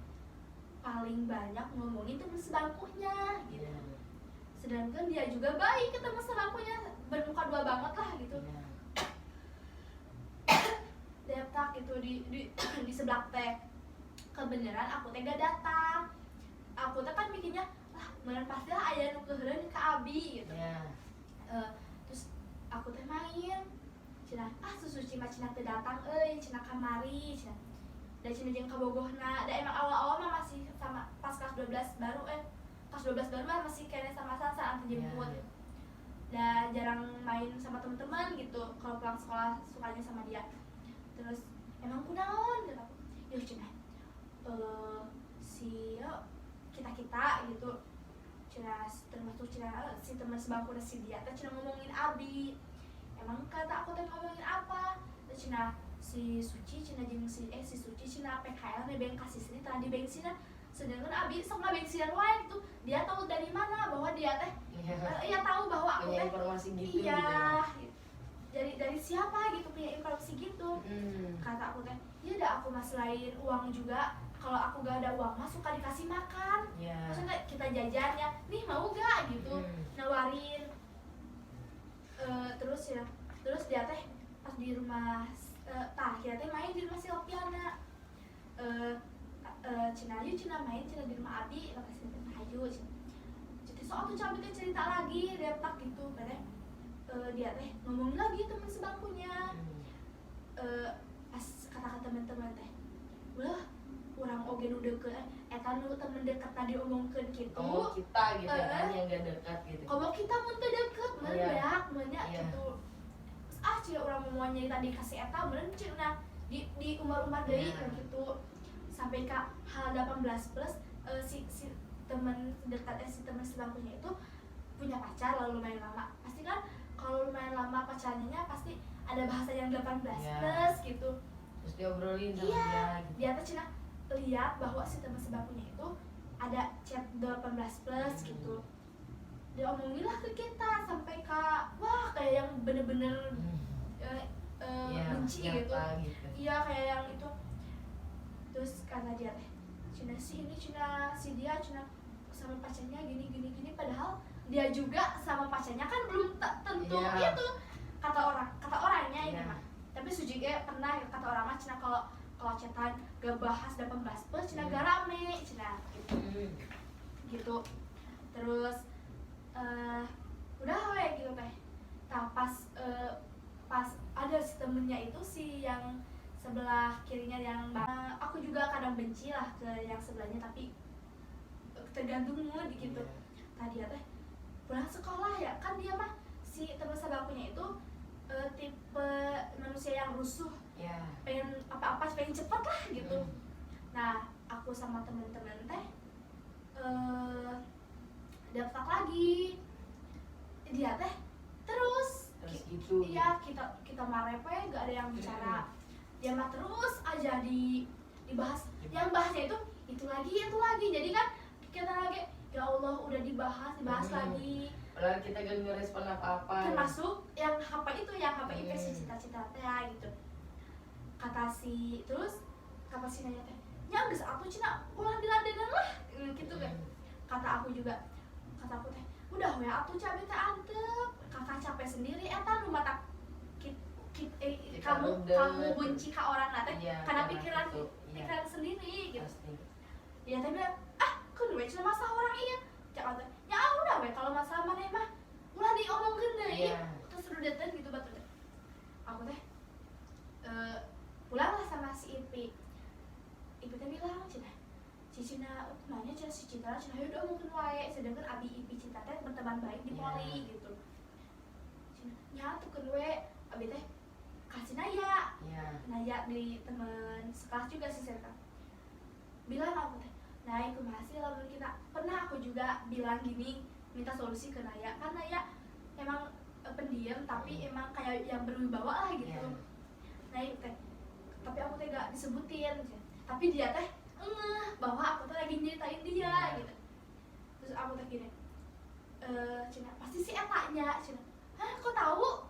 paling banyak ngomongin teman sebangkunya gitu. Sedangkan dia juga baik ke teman sebangkunya, bermuka dua banget lah gitu. Deptak gitu di sebelah teh. Kebenaran aku teh gak datang. Aku teh kan mikirnya lah beneran pasti lah aya nu keuheureun ka abi gitu. Terus aku teh main cenah Susuci mah cenah teu datang euy, cenah kamari cenah. Da cenah jeung kabogohna, da emang awal-awal mah masih sama pas kelas 12 baru kelas 12 baru mah masih kene sama Sasa antar jemput. Da jarang main sama teman-teman gitu. Kalau pulang sekolah sukanya sama dia. Terus emang kunaon gitu. Yo cenah si kita gitu cenah termasuk cenah si teman sebangku si dia teh cenah ngomongin abi. Emang kata aku teh ngomongin apa? Teh cenah si Suci cenah jeung si Suci cenah PKL nih beng kasih sini tadi di bensin. Sedangkan abi sok ngabensinan wae gitu. Dia tahu dari mana bahwa dia teh iya tahu bahwa aku teh informasi gitu. Iya. Gitu. Dari siapa gitu punya informasi gitu. Kata aku teh, "Ya dah aku masalahin uang juga. Kalau aku gak ada uang mah suka dikasih makan. Maksudnya kita jajan ya, nih mau gak gitu, nawarin. Terus dia teh pas di rumah dia teh main di rumah Silviana. Cina main di rumah Abi, lokasi Hayu. Jadi soal tuh cabai teh cerita lagi, dia tak gitu, katanya dia teh ngomongin lagi teman sebangkunya. Pas kata teman-teman teh, ulah kurang oge nu deket, eta nu temen deket tadi omongkeun kitu. Ngomong kita gitu kan yang gak dekat gitu. Ngomong kita mun teu deket, meureun beak gitu. Cenah urang momonya tadi kasih eta meureun cenah di umar-umar deui gitu. Sampai ka hal 18 plus si teman dekat si teman sebangkunya itu punya pacar lalu lumayan lama. Pasti kan kalau lumayan lama pacarnya pasti ada bahasa yang 18 plus gitu. Terus diobrolin sama dia gitu. Dia tuh cenah lihat bahwa si teman sebangkunya itu ada chat 18 plus gitu. Dia omongin lah ke kita sampai wah kayak yang bener-bener benci gitu. Iya kayak yang itu. Terus kata dia teh, cina si dia sama pacarnya gini padahal dia juga sama pacarnya kan belum tentu itu kata orangnya ini mah. Tapi Suji pernah kata orang mah cina kalau chatan gak bahas 18 plus cina gak rame cina gitu. Terus udah we gitu teh. Nah pas ada si temennya itu si yang sebelah kirinya yang aku juga kadang benci lah ke yang sebelahnya, tapi tergantung mood gitu. Tadi teh pulang sekolah ya kan dia mah si teman sebangkunya itu tipe manusia yang rusuh, pengen apa-apa pengen cepet lah gitu. Nah aku sama temen-temen teh daftar lagi dia teh terus gitu. Iya kita marepe gak ada yang bicara. Dia mah terus aja dibahas. Yang bahasnya itu lagi. Jadi kan kita lagi ya Allah udah dibahas lagi. Padahal kita gak ngerespon apa-apa. Termasuk yang HP itu si cita-cita teh gitu. Kata si nanya teh, "Nya geus atuh cenah ulah diladenan lah." Gitu kan. Kata aku teh, "Udah we atuh cabe teh antep. Kakak capek sendiri eta nu mata kamu benci ka orang teh karena pikiran sendiri gitu." Dia teh bilang, "Kun we cenah masalah orang ieu." Cak teh, "Ya udah we kalau masalah maneh mah ulah diomongkeun deui." Terus rudetan gitu batu teh. Cicina nanya cina si Citra cina udah mungkin wae sedangkan abi ipi Citra teh berteman baik di poli gitu. Cina nyatukeun we abi teh kasih naya di teman sekelas juga sih Serka. Bilang aku teh Naya kumaha sih lamun kita pernah aku juga bilang gini minta solusi ke Naya kan Naya emang pendiam tapi emang kayak yang berwibawa lah gitu. Naya teh tapi aku teh gak disebutin tapi dia teh bahwa aku tuh lagi nyeritain dia gitu. Terus aku teh gini Cina pasti sih etanya Cina hah kok tahu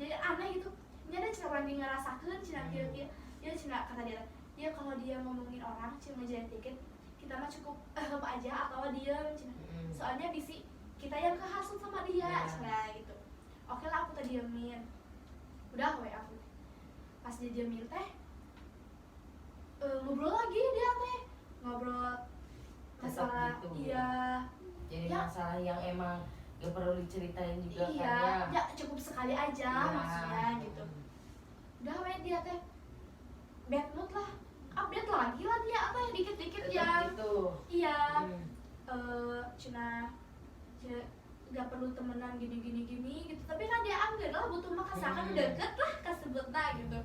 jadi aneh gitu dia ada Cina lagi ngerasakan Cina kira-kira dia Cina kata dia ya kalau dia ngomongin orang Cina ngejelekin kita mah cukup aja atau diam Cina soalnya bisi kita yang kehasut sama dia Cina gitu. Oke lah aku teh diemin udah we aku pas dia diemin teh ngobrol lagi dia teh ngobrol masalah gitu. Iya jadi ya, masalah yang emang gak perlu diceritain juga iya, kan ya cukup sekali aja maksudnya gitu. Udah we dia teh bad mood lah update lagi lah dia apa ya dikit-dikit ya gitu. Iya Cina gak perlu temenan gini gitu tapi kan dia anggap lah butuh makasakan deket lah kasebutna gitu.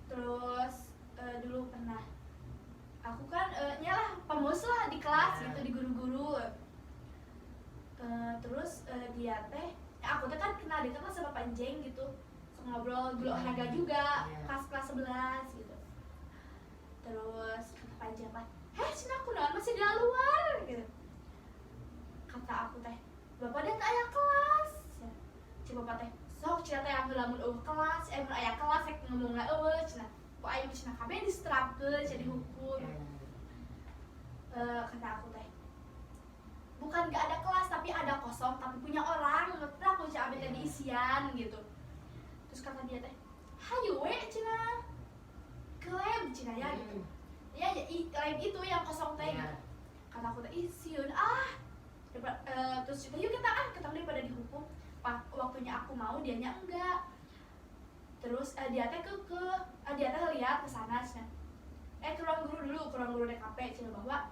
Terus dulu pernah aku kan nyalah pemus lah di kelas gitu di guru-guru terus dia teh aku teh kan kenal dekat lah sama Pak Jeng gitu ngobrol dulu olahraga juga kelas 11 gitu. Terus kata Pak Jeng lah Cina aku masih di luar gitu. Kata aku teh bapak dia tak aya kelas coba bapak teh sok Cina teh yang lamun kelas mun aya kelas rek ngomongna Cina kok aya Cina kabeh distrapkeun jadi hukum. Kata aku teh bukan gak ada kelas tapi ada kosong tapi punya orang ngerti aku Cina abis tadi isian gitu. Terus kata dia teh hayu we Cina ke lab Cina ya gitu ya lab itu yang kosong teh gitu. Kata aku teh isiun terus kita yuk kita daripada dihukum waktunya aku mau dianya enggak. Terus dia teh dia teh lihat ke sana ke ruang guru DKP Cina bahwa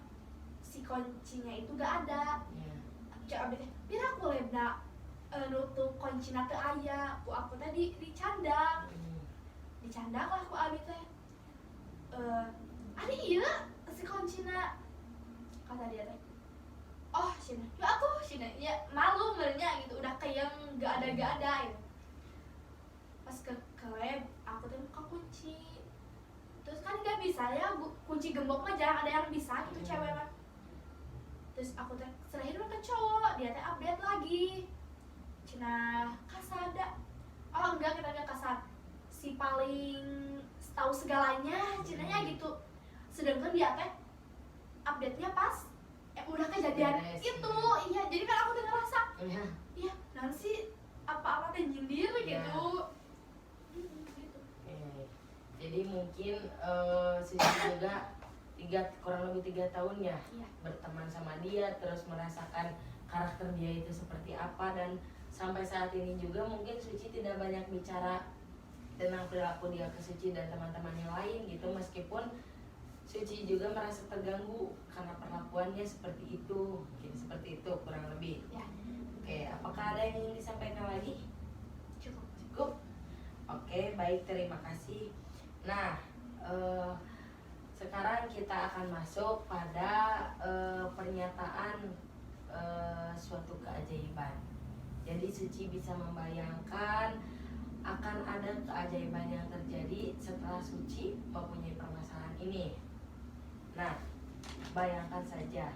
si kuncinya itu gak ada. Cak abis teh biar aku lebda nutup kuncinya teh aya aku tadi dicandak lah aku abis teh ada iya si kuncinya kata dia teh oh Cina ya aku Cina ya malu merenya gitu udah kayak gak ada gitu. Pas ke lab aku tuh buka kunci terus kan gak bisa ya kunci gembok mah jarang ada yang bisa gitu cewek mah. Terus aku teh serahin ke cowok dia teh update lagi Cina kasada enggak kita gak kasar si paling tahu segalanya Cinanya gitu sedangkan dia teh update-nya pas udah kejadian itu iya jadi kan aku tuh ngerasa iya nanti apa-apa teh nyindir gitu. Jadi mungkin Sisi juga kurang lebih 3 tahun ya berteman sama dia terus merasakan karakter dia itu seperti apa dan sampai saat ini juga mungkin Suci tidak banyak bicara tentang perilaku dia ke Suci dan teman-teman yang lain gitu meskipun Suci juga merasa terganggu karena perlakuannya seperti itu kurang lebih. Oke, apakah ada yang ingin disampaikan lagi? Cukup. Oke, baik, terima kasih. Nah, sekarang kita akan masuk pada pernyataan suatu keajaiban. Jadi Suci bisa membayangkan akan ada keajaiban yang terjadi setelah Suci mempunyai permasalahan ini. Nah, bayangkan saja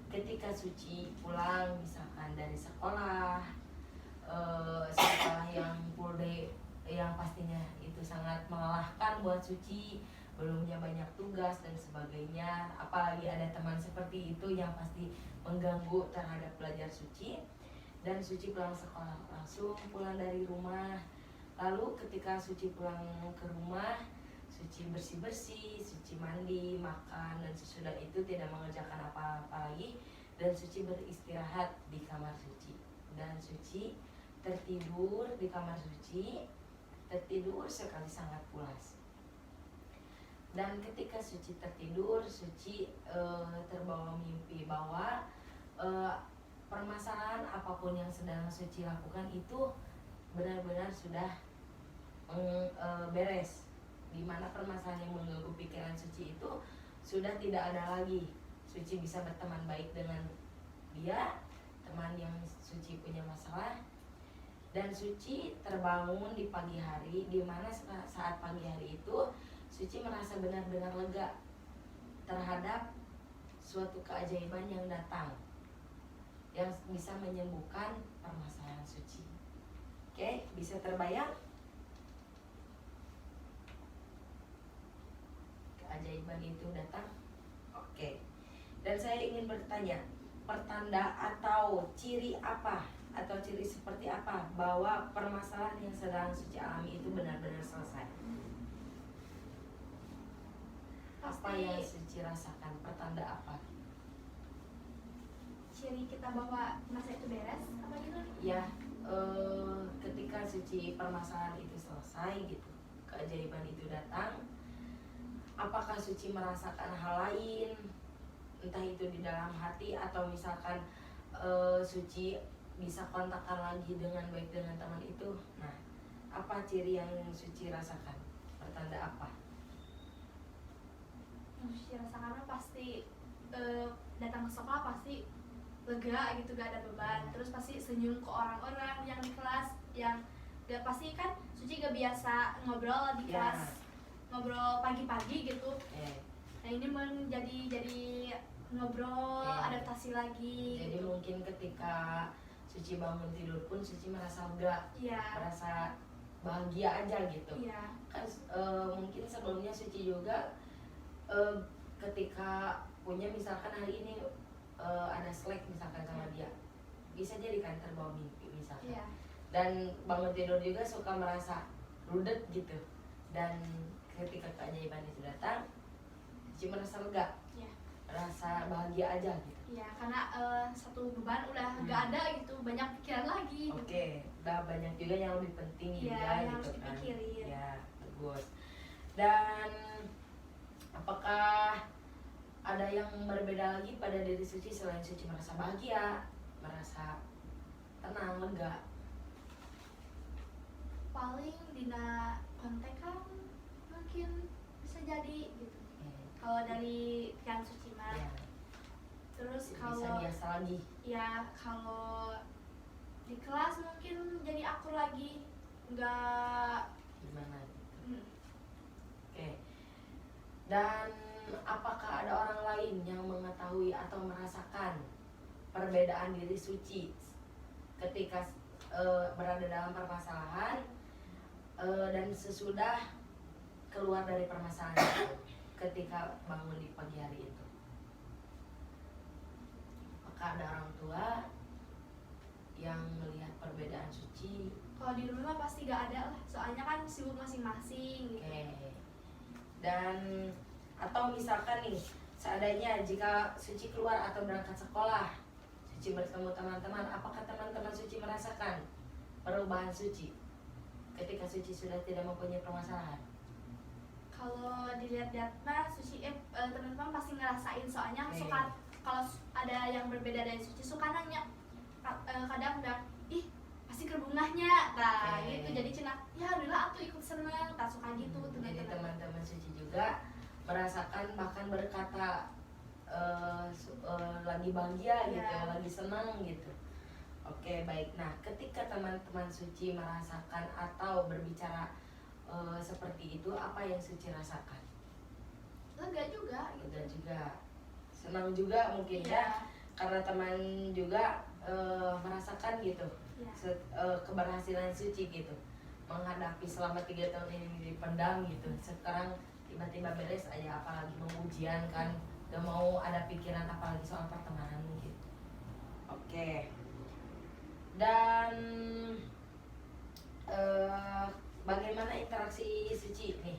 ketika Suci pulang misalkan dari sekolah yang full day yang pastinya itu sangat melelahkan buat Suci, belumnya banyak tugas dan sebagainya, apalagi ada teman seperti itu yang pasti mengganggu terhadap belajar Suci. Dan Suci pulang sekolah langsung pulang dari rumah. Lalu ketika Suci pulang ke rumah, Suci bersih-bersih, Suci mandi, makan, dan sesudah itu tidak mengerjakan apa-apa lagi. Dan Suci beristirahat di kamar Suci. Dan Suci tertidur di kamar Suci, tertidur sekali sangat pulas. Dan ketika Suci tertidur, Suci terbawa mimpi bahwa permasalahan apapun yang sedang Suci lakukan itu benar-benar sudah beres, dimana permasalahan yang mengganggu pikiran Suci itu sudah tidak ada lagi. Suci bisa berteman baik dengan dia, teman yang Suci punya masalah. Dan Suci terbangun di pagi hari, dimana saat pagi hari itu Suci merasa benar-benar lega terhadap suatu keajaiban yang datang, yang bisa menyembuhkan permasalahan Suci. Oke, bisa terbayang? Keajaiban itu datang. Oke. Dan saya ingin bertanya, pertanda atau ciri apa atau ciri seperti apa bahwa permasalahan yang sedang Suci alami itu benar-benar selesai? Apa yang Suci rasakan? Pertanda apa? Ciri kita bahwa masa itu beres apa gitu? Ya, ketika Suci permasalahan itu selesai gitu, keajaiban itu datang, apakah Suci merasakan hal lain, entah itu di dalam hati atau misalkan Suci bisa kontakkan lagi dengan baik dengan teman itu? Nah, apa ciri yang Suci rasakan? Pertanda apa? Yang Suci rasakan pasti datang ke sekolah pasti lega gitu, gak ada beban. Terus pasti senyum ke orang-orang yang di kelas, yang gak pasti kan Suci gak biasa ngobrol di kelas, ngobrol pagi-pagi gitu. Nah ini jadi ngobrol, adaptasi lagi. Jadi gitu. Mungkin ketika Suci bangun tidur pun Suci merasa lega, merasa bahagia aja gitu. Kan mungkin sebelumnya Suci juga ketika punya misalkan hari ini ada slack misalkan sama dia, bisa jadi kan terbawa mimpi misalkan. Dan bangun tidur juga suka merasa rudet gitu. Dan ketika keajaiban itu datang, Suci merasa lega, merasa bahagia aja gitu. Iya, karena satu beban udah gak ada gitu, banyak pikiran lagi. Oke, udah banyak juga yang lebih penting juga gitu yang harus kan. dipikirin. Ya, bagus. Dan apakah ada yang berbeda lagi pada diri Suci selain Suci merasa bahagia, merasa tenang, lega? Paling dina kontekan mungkin bisa jadi gitu. Kalau dari pikiran Suci mah. Terus kalau biasa lagi. Ya, kalau di kelas mungkin jadi akur lagi, nggak gimana gitu. Oke. Dan apakah ada orang lain yang mengetahui atau merasakan perbedaan diri Suci ketika berada dalam permasalahan dan sesudah keluar dari permasalahan itu, ketika bangun di pagi hari itu? Apakah ada orang tua yang melihat perbedaan Suci? Kalau di rumah pasti gak ada lah, soalnya kan sibuk masing-masing gitu. Dan atau misalkan nih, seandainya jika Suci keluar atau berangkat sekolah, Suci bertemu teman-teman, apakah teman-teman Suci merasakan perubahan Suci ketika Suci sudah tidak mempunyai permasalahan? Kalau dilihat-lihat mah Suci teman-teman pasti ngerasain, soalnya suka kalau ada yang berbeda dari Suci suka nanya, kadang udah ih pasti kerbungahnya, gitu. Jadi cina ya udahlah aku ikut seneng, tak suka gitu. Jadi teman-teman Suci juga merasakan, bahkan berkata lagi bahagia gitu, lagi senang gitu. Oke, baik. Nah, ketika teman-teman Suci merasakan atau berbicara seperti itu, apa yang Suci rasakan? Lega juga gitu. Lega juga, senang juga mungkin ya, karena teman juga merasakan gitu keberhasilan Suci gitu, menghadapi selama 3 tahun ini dipendam gitu, sekarang tiba-tiba beres aja, apalagi mau ujian kan, gak mau ada pikiran apalagi soal pertemanan gitu. Oke. Dan bagaimana interaksi Suci nih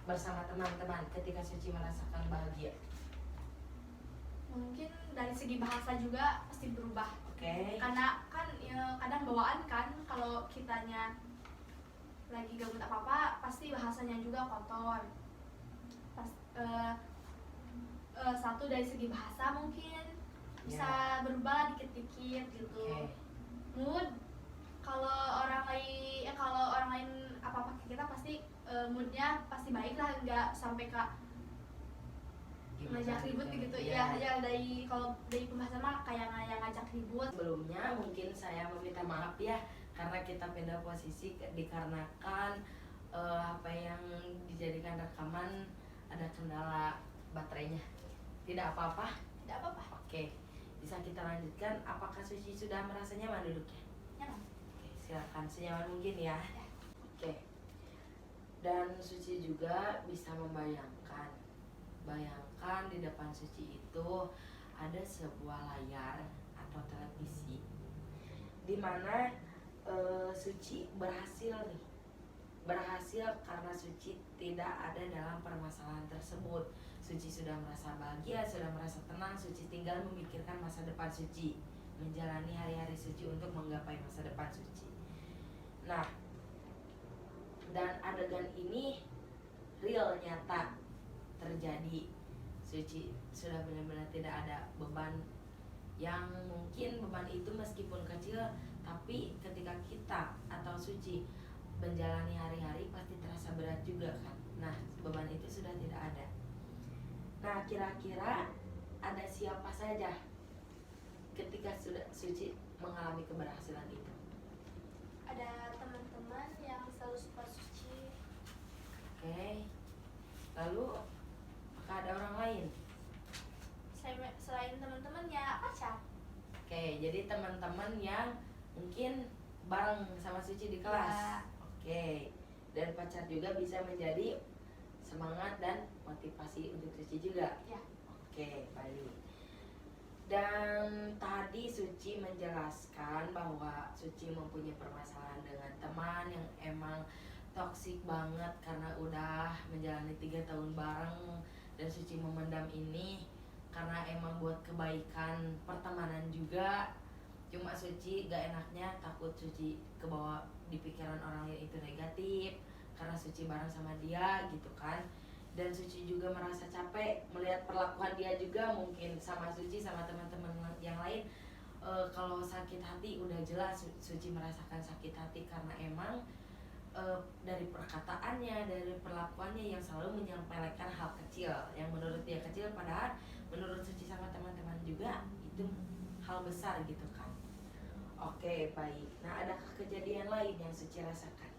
bersama teman-teman ketika Suci merasakan bahagia? Mungkin dari segi bahasa juga pasti berubah. Karena kan ya, kadang bawaan kan, kalau kitanya lagi gabut apa-apa pasti bahasanya juga kotor. eh, satu dari segi bahasa mungkin bisa Ya. berubah dikit-dikit gitu. Oke. Mood kalau orang lain apa-apa ke kita pasti moodnya pasti baik lah, nggak sampai ngajak ribut gitu. Ya. Ya dari kalau dari pembahasan mah kayak ngajak ribut. Sebelumnya mungkin saya meminta maaf ya karena kita pindah posisi dikarenakan apa yang dijadikan rekaman ada kendala baterainya. Tidak apa-apa. Tidak apa-apa. Oke, bisa kita lanjutkan. Apakah Suci sudah merasa nyaman duduknya? Nyaman. Oke, silakan senyaman mungkin ya. Ya. Oke. Dan Suci juga bisa bayangkan di depan Suci itu ada sebuah layar atau televisi di mana Suci berhasil karena Suci tidak ada dalam permasalahan tersebut. Suci sudah merasa bahagia, sudah merasa tenang. Suci tinggal memikirkan masa depan Suci, menjalani hari-hari Suci untuk menggapai masa depan Suci. Nah, dan adegan ini real, nyata terjadi. Suci sudah benar-benar tidak ada beban, yang mungkin beban itu meskipun kecil, tapi ketika kita atau Suci menjalani hari-hari pasti terasa berat juga kan. Nah, beban itu sudah tidak ada. Nah, kira-kira ada siapa saja ketika sudah Suci mengalami keberhasilan itu? Ada teman-teman yang selalu support Suci. Oke. Lalu apakah ada orang lain? Selain teman-temannya, pacar. Oke, jadi teman-teman yang mungkin bareng sama Suci di kelas. Ya. Oke. Dan pacar juga bisa menjadi semangat dan motivasi untuk Suci juga. Ya. Oke, baik. Dan tadi Suci menjelaskan bahwa Suci mempunyai permasalahan dengan teman yang emang toksik banget karena udah menjalani 3 tahun bareng, dan Suci memendam ini karena emang buat kebaikan pertemanan juga. Cuma Suci gak enaknya takut Suci kebawa di pikiran orang lain itu negatif karena Suci bareng sama dia gitu kan. Dan Suci juga merasa capek melihat perlakuan dia juga mungkin sama Suci sama teman-teman yang lain. Kalau sakit hati udah jelas Suci merasakan sakit hati karena emang dari perkataannya, dari perlakuannya yang selalu menyampaikan hal kecil yang menurut dia kecil, padahal menurut Suci sama teman-teman juga itu hal besar gitu kan. Oke, baik. Nah, adakah kejadian lain yang Suci rasakan?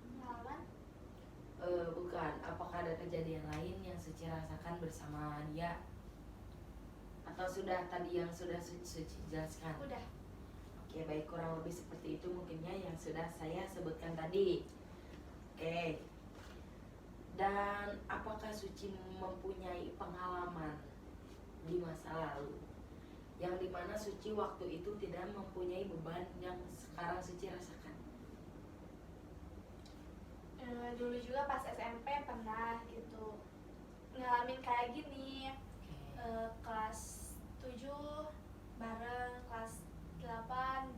Pengalaman? Bukan. Apakah ada kejadian lain yang Suci rasakan bersama dia? Atau sudah tadi yang sudah Suci jelaskan? Udah. Oke, baik, kurang lebih seperti itu mungkinnya yang sudah saya sebutkan tadi. Oke. Dan apakah Suci mempunyai pengalaman di masa lalu yang dimana Suci waktu itu tidak mempunyai beban yang sekarang Suci rasakan? Dulu juga pas SMP pernah gitu ngalamin kayak gini. Kelas 7 bareng, kelas 8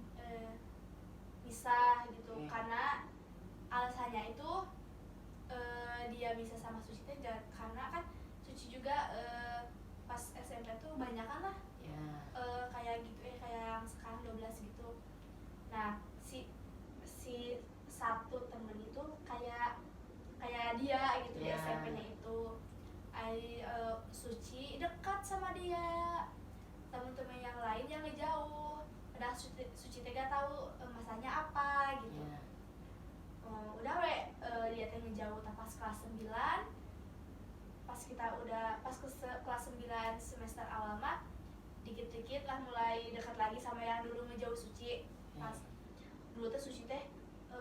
pisah gitu. Oke. Karena alasannya itu dia bisa sama Suci teh karena kan Suci juga pas SMP tuh banyakan lah Ya. kayak gitu kayak yang sekarang 12 gitu. Nah, si satu temen itu kayak dia gitu di Ya. SMP-nya itu. Suci dekat sama dia, temen-temen yang lain yang ngejauh. Padahal Suci teh gak tahu masanya apa gitu. Ya. Udah dia teh ngejauh pas kelas 9. Pas kelas 9 semester awal mah dikit-dikit lah mulai dekat lagi sama yang dulu ngejauh Suci. Pas dulu teh Suci teh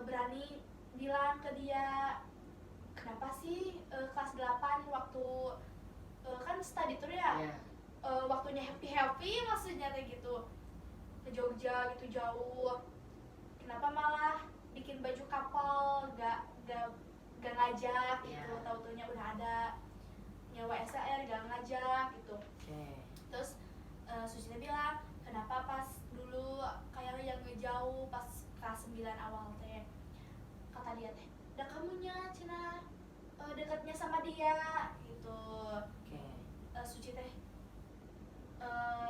berani bilang ke dia, kenapa sih kelas 8 waktu kan study tour ya, Ya. waktunya happy maksudnya teh gitu ke Jogja gitu jauh, kenapa malah bikin baju kapal, gak ngajak gitu. Ya. Tau-taunya udah ada nyawa SR gak ngajak gitu. Oke. Terus Suci teh bilang, kenapa pas dulu kayak yang ngejauh pas kelas 9 awal teh, kata dia teh, udah kamunya cina dekatnya sama dia gitu. Oke. Suci teh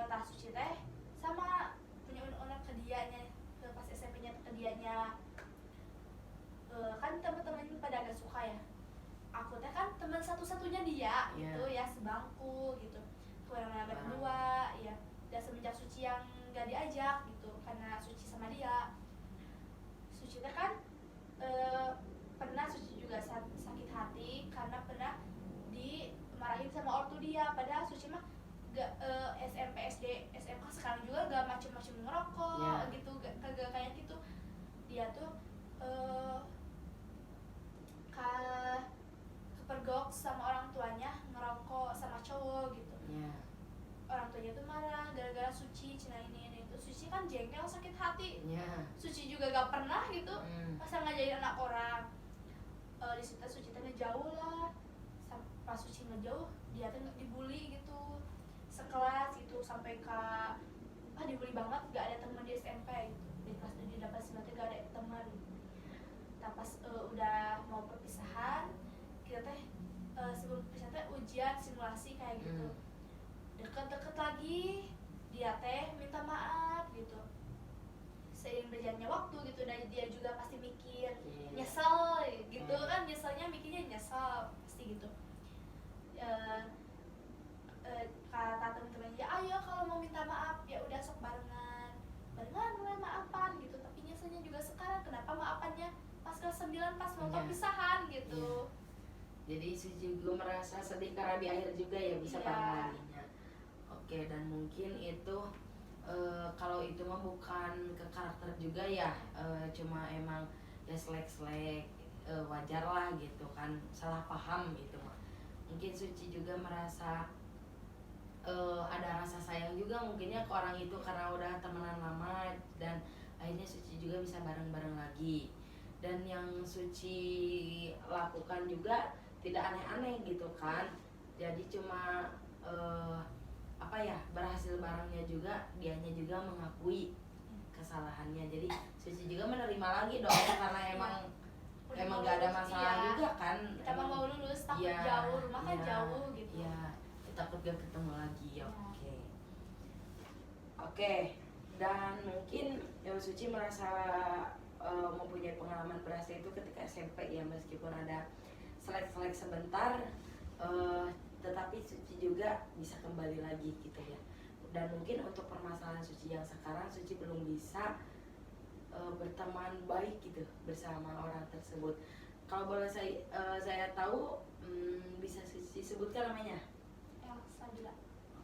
tah Suci teh sama punya unek-unek ke dianya, ke pas SMP-nya ke dianya. Kan teman-teman pada agak suka ya, aku teh kan teman satu-satunya dia gitu ya, sebangku gitu, kemana-mana berdua ya. Dan semenjak Suci yang gak diajak gitu karena Suci sama dia, Suci teh kan pernah Suci juga sakit hati karena pernah dimarahin sama ortu dia, padahal Suci mah gak SMP SD SMK sekarang juga gak macem-macem ngerokok gitu, kagak kayak gitu. Dia tuh kepergok sama orang tuanya ngerokok sama cowok gitu. Orang tuanya tuh marah gara-gara Suci cina ini itu. Suci kan jengkel sakit hati. Suci juga gak pernah gitu masa ngajarin anak orang. Di situ Suci teh ngejauh lah. Pas Suci ngejauh dia tuh dibully gitu sekelas gitu, sampai ke dibully banget, gak ada teman di SMP gitu. Di kelas di dapat semester gak ada teman. Nah pas udah mau perpisahan, kita teh sebelum perpisahan teh ujian simulasi kayak gitu. Deket-deket lagi dia teh minta maaf gitu. Seiring berjalannya waktu gitu, dan dia juga pasti mikir nyesel gitu kan, nyeselnya mikirnya nyesel pasti gitu. Kata temen-temen ya ayo kalau mau minta maaf ya udah sok barengan mulai maafan gitu. Tapi nyeselnya juga sekarang kenapa maafannya pas kelas 9 pas mau perpisahan gitu. Jadi Suci juga merasa sedih karena di akhir juga ya bisa bareng laginya. Oke, dan mungkin itu kalau itu mah bukan ke karakter juga ya, cuma emang ya selek-selek, wajar lah gitu kan, salah paham itu mah. Mungkin Suci juga merasa ada rasa sayang juga mungkinnya ke orang itu karena udah temenan lama, dan akhirnya Suci juga bisa bareng-bareng lagi. Dan yang Suci lakukan juga tidak aneh-aneh gitu kan, jadi cuma berhasil barengnya juga, dianya juga mengakui kesalahannya. Jadi Suci juga menerima lagi dong karena emang gak ada masalah juga kan, kita mau lulus takut jauh, rumah kan jauh gitu takut gak ketemu lagi. Oke. Dan mungkin Suci merasa mempunyai pengalaman berhasil itu ketika SMP ya, meskipun ada selek-selek sebentar, tetapi Suci juga bisa kembali lagi gitu ya. Dan mungkin untuk permasalahan Suci yang sekarang, Suci belum bisa berteman baik gitu bersama orang tersebut. Kalau boleh saya tahu, bisa Suci sebutkan namanya? Elsa juga.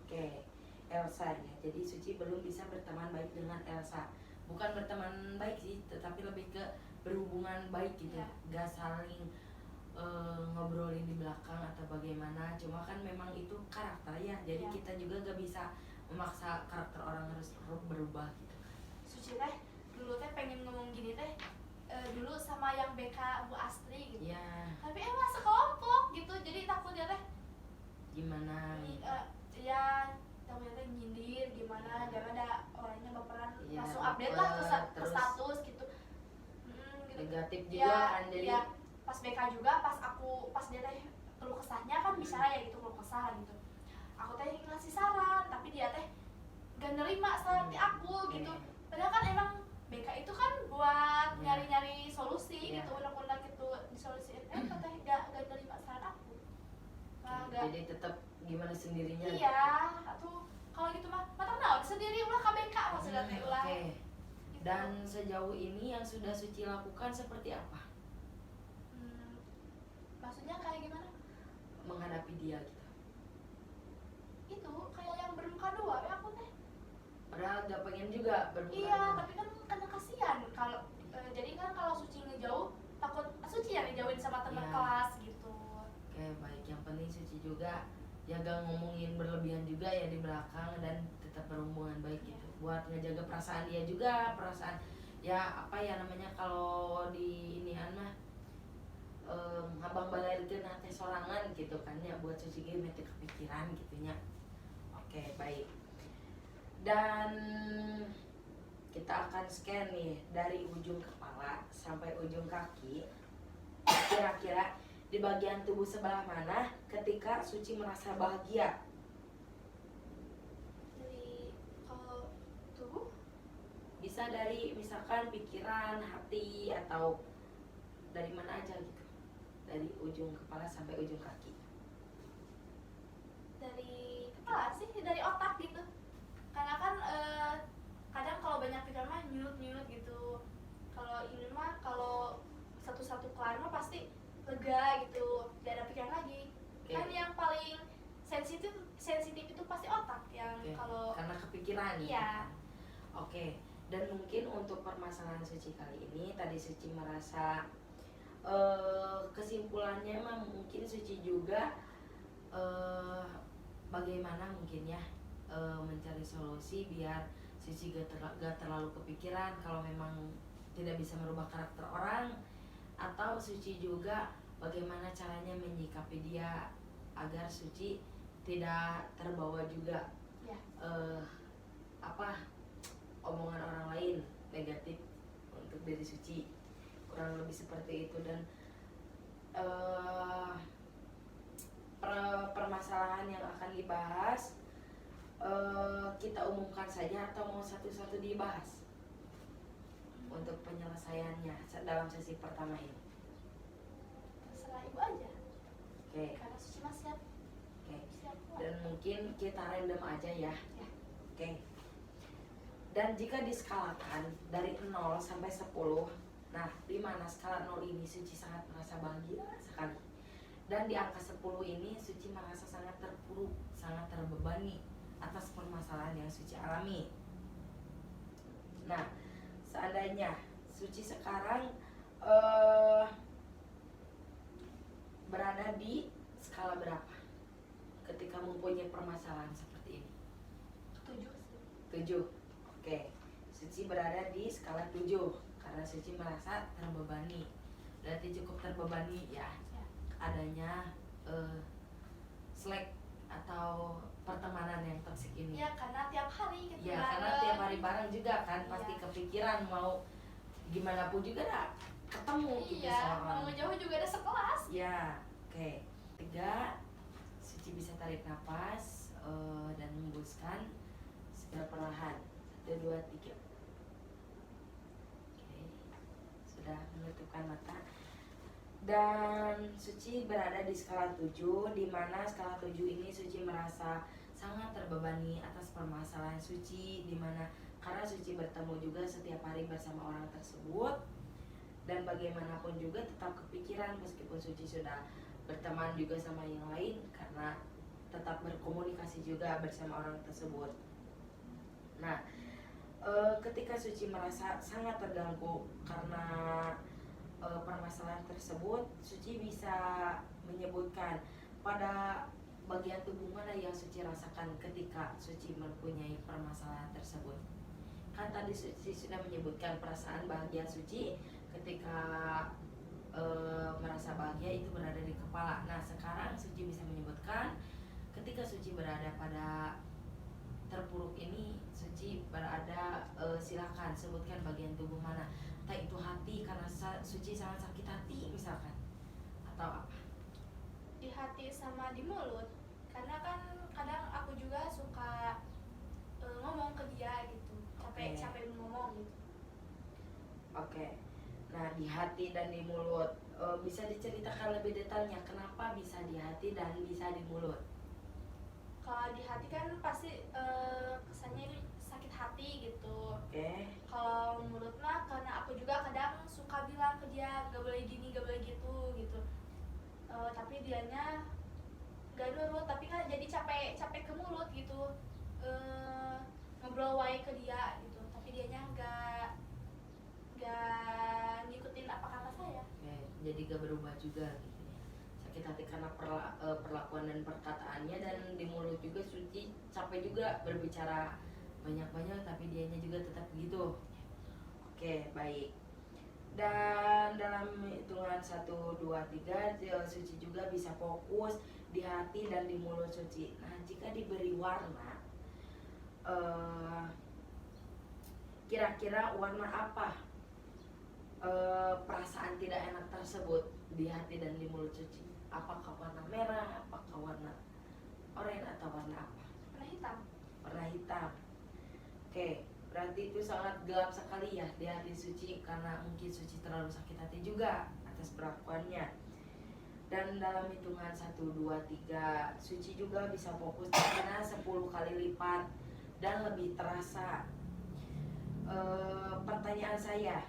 Oke, Elsa ya. Jadi Suci belum bisa berteman baik dengan Elsa. Bukan berteman baik sih, tetapi lebih ke berhubungan baik gitu. Gak saling ngobrolin di belakang atau bagaimana. Cuma kan memang itu karakter ya. Jadi kita juga gak bisa memaksa karakter orang harus berubah gitu. Suci teh dulu teh pengen ngomong gini teh dulu sama yang BK Bu Astri gitu. Tapi emang sekelompok gitu, jadi takutnya teh gimana? Takutnya teh nyindir gimana, jangan ada orangnya baperan langsung baper, update lah ke status gitu. Gitu. Negatif juga kan, jadi pas BK juga pas dia teh keluh kesahnya kan bicara ya gitu, keluh kesah gitu. Aku teh ngasih saran, tapi dia teh gak nerima saran aku gitu. Padahal kan emang BK itu kan buat nyari-nyari solusi gitu, unek-unek gitu disolusiin. Teh gak nerima saran aku. Jadi tetap gimana sendirinya. Atau kalau gitu mah matang naon sendiri ulah KBK maksudnya teh ulah. Gitu. Dan sejauh ini yang sudah Suci lakukan seperti apa? Maksudnya kayak gimana? Menghadapi dia gitu. Itu kayak yang bermuka dua ya aku teh. Padahal gak pengen juga bermuka. Tapi kan karena kasihan kalau jadi kan kalau Suci ngejauh takut Suci yang dijauhin sama teman kelas gitu. Oke, baik. Yang penting Suci juga jaga ngomongin berlebihan juga ya di belakang, dan tetap berhubungan baik gitu. Buat ngejaga perasaan dia juga, perasaan kalau di ini mah ngabang balairkeun teh sorangan gitu kan ya, buat Suci ge mete kepikiran gitunya. Oke, baik. Dan kita akan scan nih dari ujung kepala sampai ujung kaki. Kira-kira di bagian tubuh sebelah mana ketika Suci merasa bahagia? Jadi kalau tubuh Bisa dari misalkan pikiran, hati, atau dari mana aja gitu. Dari ujung kepala sampai ujung kaki. dari kepala sih, dari otak gitu. Karena kan kadang kalau banyak pikiran mah nyut gitu. Kalau ini mah kalau satu-satu kelar mah pasti lega gitu, gak ada pikiran lagi. Oke. Kan yang paling sensitif itu pasti otak yang Oke, kalau karena kepikiran gitu. iya. Oke, dan mungkin untuk permasalahan Suci kali ini tadi Suci merasa kesimpulannya mah mungkin Suci juga bagaimana mungkin ya mencari solusi biar Suci gak terlalu kepikiran kalau memang tidak bisa merubah karakter orang, atau Suci juga bagaimana caranya menyikapi dia agar Suci tidak terbawa juga Ya. omongan orang lain negatif untuk diri Suci, kurang lebih seperti itu. Dan permasalahan yang akan dibahas kita umumkan saja atau mau satu-satu dibahas untuk penyelesaiannya dalam sesi pertama ini? Terserah ibu aja. Oke. Karena Suci mah siap. Oke. Siap. Dan mungkin kita random aja ya. Ya. Oke. Dan jika diskalakan dari 0 sampai 10, nah di mana skala 0 ini Suci sangat merasa bahagia sekali. Dan di angka 10 ini Suci merasa sangat terpuruk, sangat terbebani atas permasalahan yang Suci alami. Nah, seandainya Suci sekarang berada di skala berapa ketika mempunyai permasalahan seperti ini? 7 sih. 7. Oke. Suci berada di skala 7 karena Suci merasa terbebani. Berarti cukup terbebani ya adanya slack atau pertemanan yang toksik ini. Ya karena tiap hari kita Ya karena tiap hari bareng juga kan, pasti Iya. kepikiran mau gimana pun juga dah ketemu gitu Iya, sama mau orang. jauh juga ada sekelas. Ya, oke. 3, Suci bisa tarik nafas dan menghembuskan secara perlahan. 1, 2, 3. Oke, sudah menutupkan mata. Dan Suci berada di skala 7, di mana skala 7 ini Suci merasa sangat terbebani atas permasalahan Suci, di mana karena Suci bertemu juga setiap hari bersama orang tersebut, dan bagaimanapun juga tetap kepikiran meskipun Suci sudah berteman juga sama yang lain karena tetap berkomunikasi juga bersama orang tersebut. Nah, ketika Suci merasa sangat terganggu karena permasalahan tersebut, Suci bisa menyebutkan pada bagian tubuh mana yang Suci rasakan ketika Suci mempunyai permasalahan tersebut. Kan tadi Suci sudah menyebutkan perasaan bahagia Suci ketika merasa bahagia itu berada di kepala. Nah sekarang Suci bisa menyebutkan ketika Suci berada pada terpuruk ini, Suci berada silakan sebutkan bagian tubuh mana. Entah itu hati karena Suci sangat sakit hati misalkan, atau apa? Di hati sama di mulut. Karena kan kadang aku juga suka ngomong ke dia gitu. Capek ngomong gitu. Oke. Nah, di hati dan di mulut bisa diceritakan lebih detailnya kenapa bisa di hati dan bisa di mulut? Kalau di hati kan pasti kesannya itu sakit hati gitu. Oke. Kalau mulut mah karena aku juga kadang suka bilang ke dia gak boleh gini, gak boleh gitu. Tapi dianya gak nurut, tapi kan jadi capek ke mulut gitu. Ngobrol wae ke dia gitu, tapi dianya gak ngikutin apa kata saya. Oke, jadi gak berubah juga gitu ya. Sakit hati karena perlakuan dan perkataannya, dan di mulut juga Suci capek juga berbicara banyak-banyak tapi dianya juga tetap begitu. Oke, baik. Dan dalam hitungan 1, 2, 3 Suci juga bisa fokus di hati dan di mulut Suci. Nah, jika diberi warna, kira-kira warna apa perasaan tidak enak tersebut di hati dan di mulut Suci? Apakah warna merah, apakah warna oranye, atau warna apa? Warna hitam. Warna hitam. Oke, berarti itu sangat gelap sekali ya di hati Suci, karena mungkin Suci terlalu sakit hati juga atas perlakuannya. Dan dalam hitungan 1, 2, 3, Suci juga bisa fokus karena 10 kali lipat dan lebih terasa. Pertanyaan saya,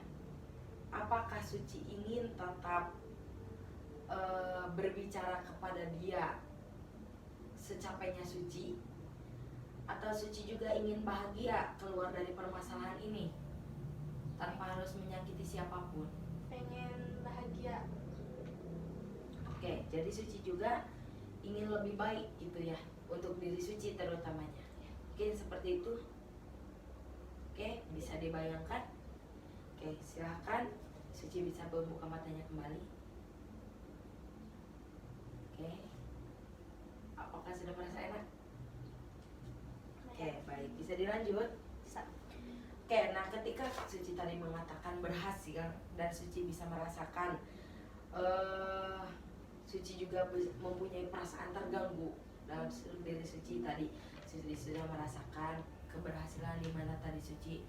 apakah Suci ingin tetap berbicara kepada dia secapainya Suci, atau Suci juga ingin bahagia keluar dari permasalahan ini tanpa harus menyakiti siapapun? Pengen bahagia. Oke, jadi Suci juga ingin lebih baik gitu ya, untuk diri Suci terutamanya. Mungkin seperti itu. Oke, bisa dibayangkan. Oke, silahkan Suci bisa membuka matanya kembali. Oke, apakah sudah merasa enak? Oke, baik, bisa dilanjut. Bisa. Oke, nah ketika Suci tadi mengatakan berhasil dan Suci bisa merasakan Suci juga mempunyai perasaan terganggu dalam diri Suci tadi. Suci sudah merasakan keberhasilan di mana tadi Suci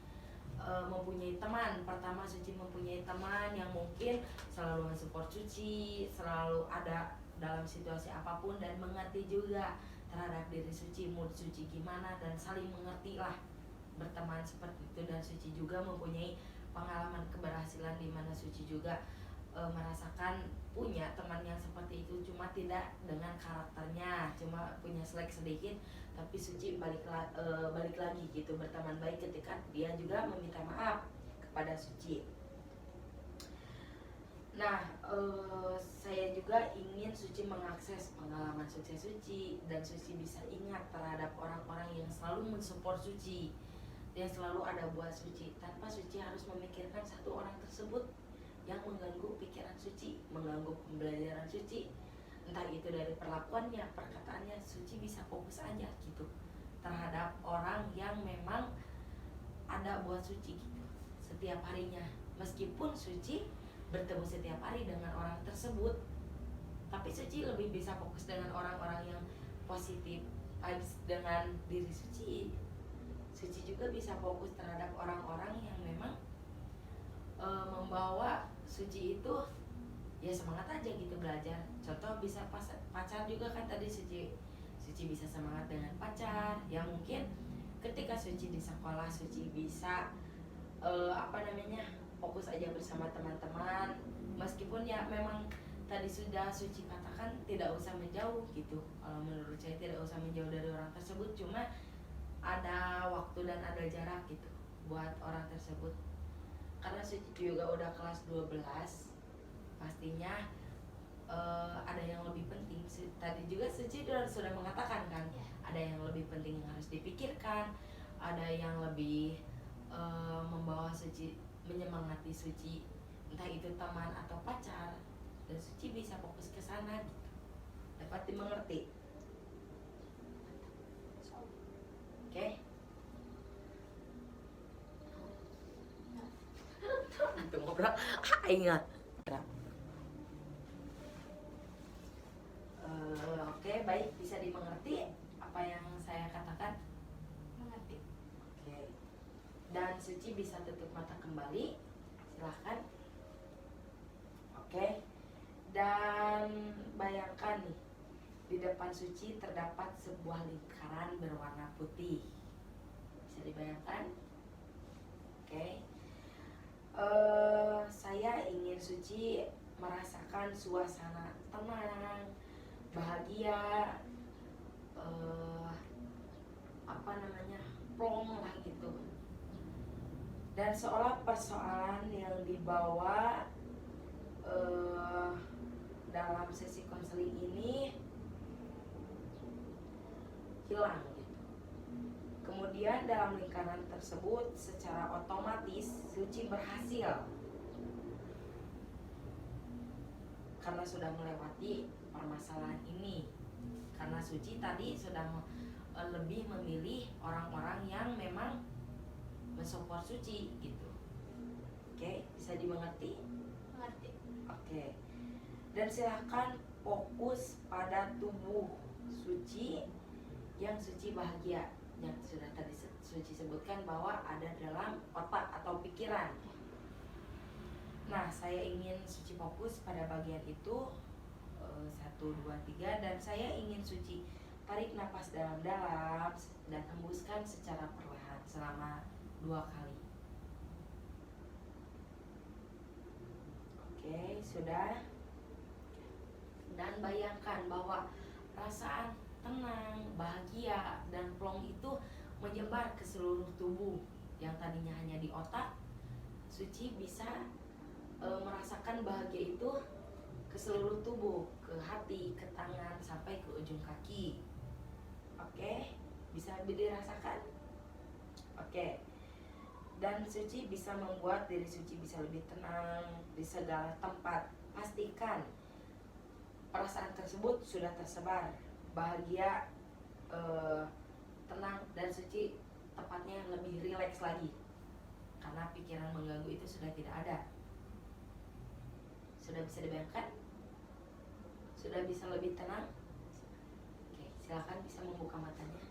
mempunyai teman. Pertama, Suci mempunyai teman yang mungkin selalu mensupport Suci, selalu ada dalam situasi apapun dan mengerti juga terhadap diri Suci, mood Suci gimana, dan saling mengerti lah, berteman seperti itu. Dan Suci juga mempunyai pengalaman keberhasilan di mana Suci juga merasakan punya teman yang seperti itu, cuma tidak dengan karakternya, cuma punya selek sedikit, tapi Suci balik lagi gitu, berteman baik ketika dia juga meminta maaf kepada Suci. Nah, saya juga ingin Suci mengakses pengalaman sukses Suci, dan Suci bisa ingat terhadap orang-orang yang selalu mensupport Suci, yang selalu ada buat Suci, tanpa Suci harus memikirkan satu orang tersebut yang mengganggu pikiran Suci, mengganggu pembelajaran Suci, entah itu dari perlakuannya, perkataannya. Suci bisa fokus aja gitu terhadap orang yang memang ada buat Suci gitu setiap harinya. Meskipun Suci bertemu setiap hari dengan orang tersebut, tapi Suci lebih bisa fokus dengan orang-orang yang positif vibes dengan diri Suci. Suci juga bisa fokus terhadap orang-orang yang memang membawa Suci itu ya semangat aja gitu belajar. Contoh bisa pacar juga kan tadi Suci bisa semangat dengan pacar. Ya mungkin ketika Suci di sekolah Suci bisa fokus aja bersama teman-teman, meskipun ya memang tadi sudah Suci katakan tidak usah menjauh gitu. Kalau menurut saya tidak usah menjauh dari orang tersebut, cuma ada waktu dan ada jarak gitu buat orang tersebut. Karena Suci juga udah kelas 12, pastinya ada yang lebih penting. Tadi juga Suci sudah mengatakan kan, ada yang lebih penting yang harus dipikirkan, ada yang lebih membawa Suci, menyemangati Suci, entah itu teman atau pacar, dan Suci bisa fokus ke sana gitu. Dapat dimengerti? Oke? Itu ngobrol, ingat. Oke, baik, bisa dimengerti apa yang saya katakan? Mengerti. Oke. Dan Suci bisa tutup mata kembali, silahkan. Oke. Dan bayangkan nih, di depan Suci terdapat sebuah lingkaran berwarna putih. Bisa dibayangkan? Oke. Saya ingin Suci merasakan suasana tenang, bahagia, plong lah gitu. Dan seolah persoalan yang dibawa dalam sesi konseling ini hilang gitu. Kemudian dalam lingkaran tersebut secara otomatis Suci berhasil karena sudah melewati permasalahan ini. Karena Suci tadi sudah lebih memilih orang-orang yang memang mensupport Suci gitu. Oke, bisa dimengerti? Mengerti. Oke. Dan silahkan fokus pada tubuh suci yang suci bahagia, yang sudah tadi suci sebutkan bahwa ada dalam otak atau pikiran. Nah, saya ingin suci fokus pada bagian itu. 1, 2, 3. Dan saya ingin suci tarik napas dalam-dalam dan hembuskan secara perlahan selama 2 kali. Oke, sudah. Dan bayangkan bahwa perasaan tenang, bahagia, dan plong itu menyebar ke seluruh tubuh. Yang tadinya hanya di otak, suci bisa merasakan bahagia itu ke seluruh tubuh, ke hati, ke tangan, sampai ke ujung kaki. Oke, bisa dirasakan? Oke. Dan suci bisa membuat diri suci bisa lebih tenang di segala tempat. Pastikan perasaan tersebut sudah tersebar. Bahagia, tenang, dan suci tepatnya lebih rileks lagi. Karena pikiran mengganggu itu sudah tidak ada. Sudah bisa dibayangkan? Sudah bisa lebih tenang? Oke, silakan bisa membuka matanya.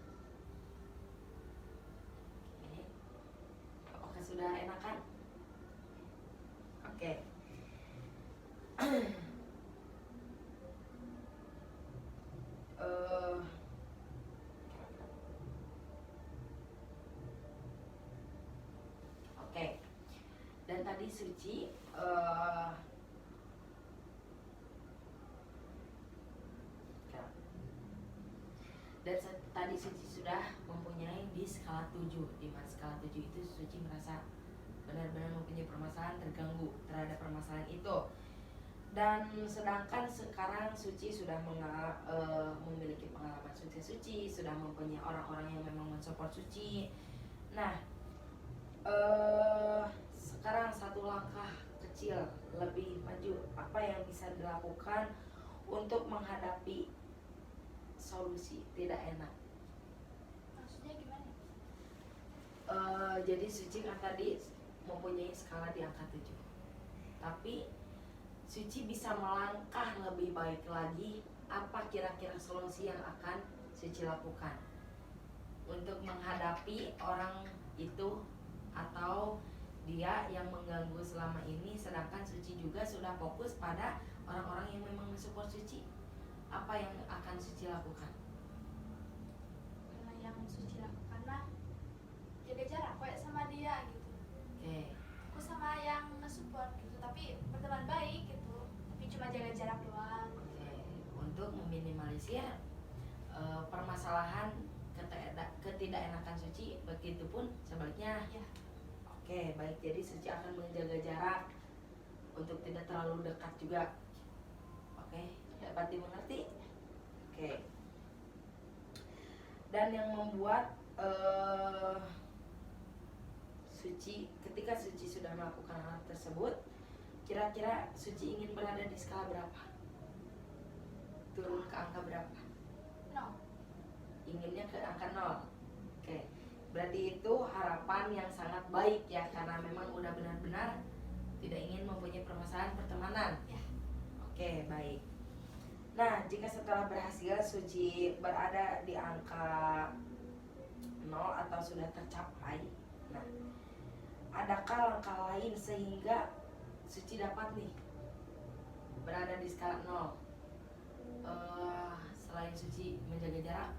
Oke. Apakah sudah enakan? Oke. Oke. Dan tadi suci dan tadi suci sudah mempunyai di skala 7, di mana skala 7 itu suci merasa benar-benar mempunyai permasalahan, terganggu terhadap permasalahan itu. Dan sedangkan sekarang suci sudah memiliki pengalaman suci, sudah mempunyai orang-orang yang memang mensupport suci. Nah, sekarang satu langkah kecil lebih maju, apa yang bisa dilakukan untuk menghadapi solusi tidak enak? Maksudnya gimana? Jadi suci kan tadi mempunyai skala di angka 7, tapi suci bisa melangkah lebih baik lagi. Apa kira-kira solusi yang akan suci lakukan untuk menghadapi orang itu atau dia yang mengganggu selama ini, sedangkan suci juga sudah fokus pada orang-orang yang memang mensupport suci? Apa yang akan suci lakukan? Yang suci lakukan lah jaga jarak kayak sama dia gitu. Oke. Aku sama yang nge-support gitu, tapi berteman baik gitu, tapi cuma jaga jarak doang. Oke. Untuk meminimalisir permasalahan ketidakenakan suci, begitupun sebaliknya. Ya. Oke, baik. Jadi suci akan menjaga jarak untuk tidak terlalu dekat juga. Oke, dapat dimengerti? Oke. Dan yang membuat suci, ketika suci sudah melakukan hal tersebut, kira-kira suci ingin berada di skala berapa? Turun ke angka berapa? 0. Inginnya ke angka 0. Oke. Berarti itu harapan yang sangat baik ya, karena memang udah benar-benar tidak ingin mempunyai permasalahan pertemanan. Ya. Oke, baik. Nah, jika setelah berhasil suci berada di angka 0 atau sudah tercapai, nah, adakah langkah lain sehingga suci dapat nih berada di skala 0? Selain suci menjaga jarak,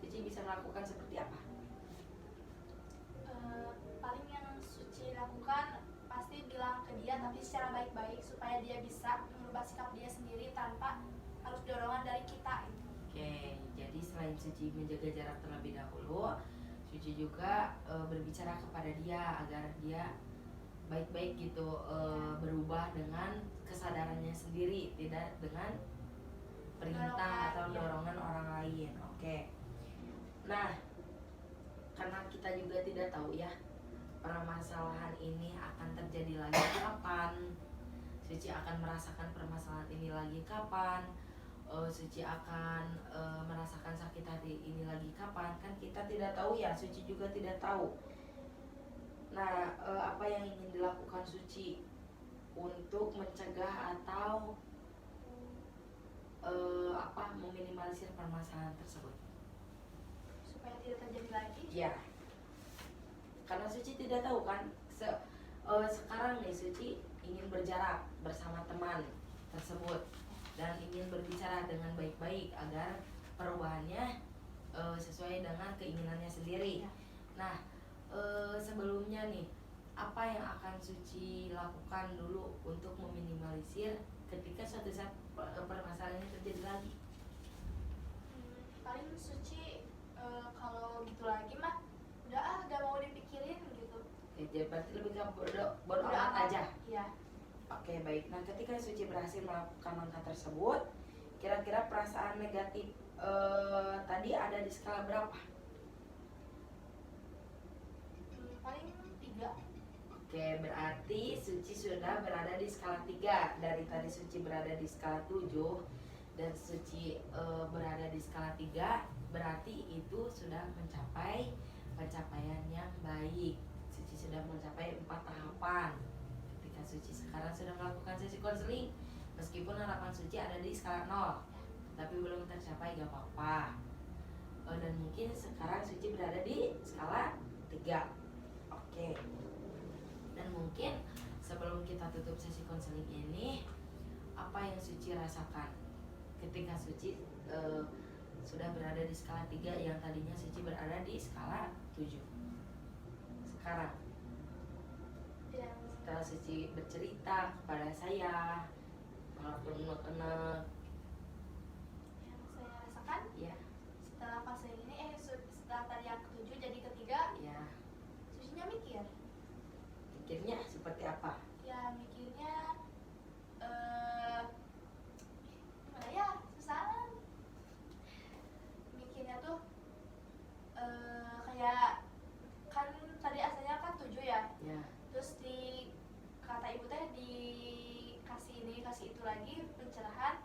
suci bisa melakukan seperti apa? Paling yang suci lakukan pasti bilang ke dia, tapi secara baik-baik supaya dia bisa mengubah sikap dia sendiri tanpa harus dorongan dari kita gitu. Oke, jadi selain suci menjaga jarak terlebih dahulu, suci juga berbicara kepada dia agar dia baik-baik gitu, berubah dengan kesadarannya sendiri, tidak dengan perintah atau dorongan orang lain. Oke. Nah, karena kita juga tidak tahu ya permasalahan ini akan terjadi lagi kapan, suci akan merasakan permasalahan ini lagi kapan, suci akan merasakan sakit hati ini lagi kapan, kan kita tidak tahu ya, suci juga tidak tahu. Nah, apa yang ingin dilakukan suci untuk mencegah atau meminimalisir permasalahan tersebut. Supaya tidak terjadi lagi. Ya, karena Suci tidak tahu kan, sekarang nih Suci ingin berjarak bersama teman tersebut dan ingin berbicara dengan baik-baik agar perubahannya sesuai dengan keinginannya sendiri. Ya. Nah, sebelumnya nih, apa yang akan Suci lakukan dulu untuk meminimalisir ketika suatu saat permasalahan ini terjadi lagi? Paling Suci kalau gitu lagi mah udah gak mau dipikirin gitu. Jadi berarti lebih ke bodo amat aja. Iya. Oke, baik. Nah, ketika Suci berhasil melakukan langkah tersebut, kira-kira perasaan negatif tadi ada di skala berapa? Paling 3. Oke, berarti Suci sudah berada di skala 3. Dari tadi Suci berada di skala 7 dan Suci berada di skala 3, berarti itu sudah mencapai pencapaian yang baik. Suci sudah mencapai 4 tahapan. Ketika Suci sekarang sudah melakukan sesi konseling, meskipun harapan Suci ada di skala 0, tapi belum tercapai, gak apa-apa. Dan mungkin sekarang Suci berada di skala 3. Oke. Dan mungkin sebelum kita tutup sesi konseling ini, apa yang Suci rasakan ketika Suci sudah berada di skala 3 yang tadinya Suci berada di skala 7? Sekarang setelah Suci bercerita kepada saya, walaupun unek-unek, Yang saya rasakan ya, setelah fase ini setelah tadi yang ke-7 jadi ke-3, ya, Sucinya mikir. pikirnya seperti apa? Ya mikirnya gimana ya, susah. Mikirnya tuh kayak kan tadi asalnya kan 7 ya. Ya, Terus di kata ibu teh dikasih ini kasih itu lagi pencerahan.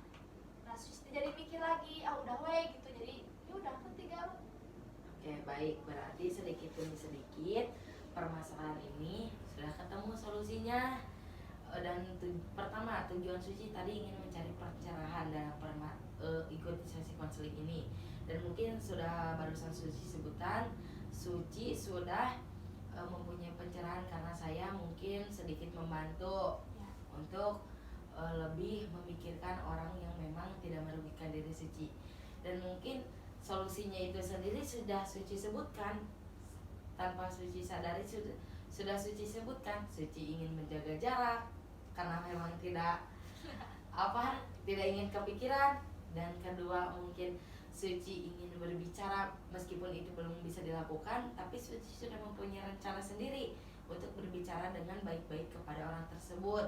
Nah Suci jadi mikir lagi, udah weh gitu. Jadi ya udah ketiga. oke, baik. Berarti sedikit demi sedikit permasalahan ini sudah ketemu solusinya. Dan pertama, tujuan Suci tadi ingin mencari pencerahan dalam ikuti sesi konseling ini. Dan mungkin sudah barusan Suci sebutkan, Suci sudah mempunyai pencerahan karena saya mungkin sedikit membantu Ya. untuk lebih memikirkan orang yang memang tidak merugikan diri Suci. Dan mungkin solusinya itu sendiri sudah Suci sebutkan, tanpa Suci sadari sudah Suci sebutkan. Suci ingin menjaga jarak karena memang tidak ingin kepikiran. Dan kedua, mungkin Suci ingin berbicara meskipun itu belum bisa dilakukan, tapi Suci sudah mempunyai rencana sendiri untuk berbicara dengan baik-baik kepada orang tersebut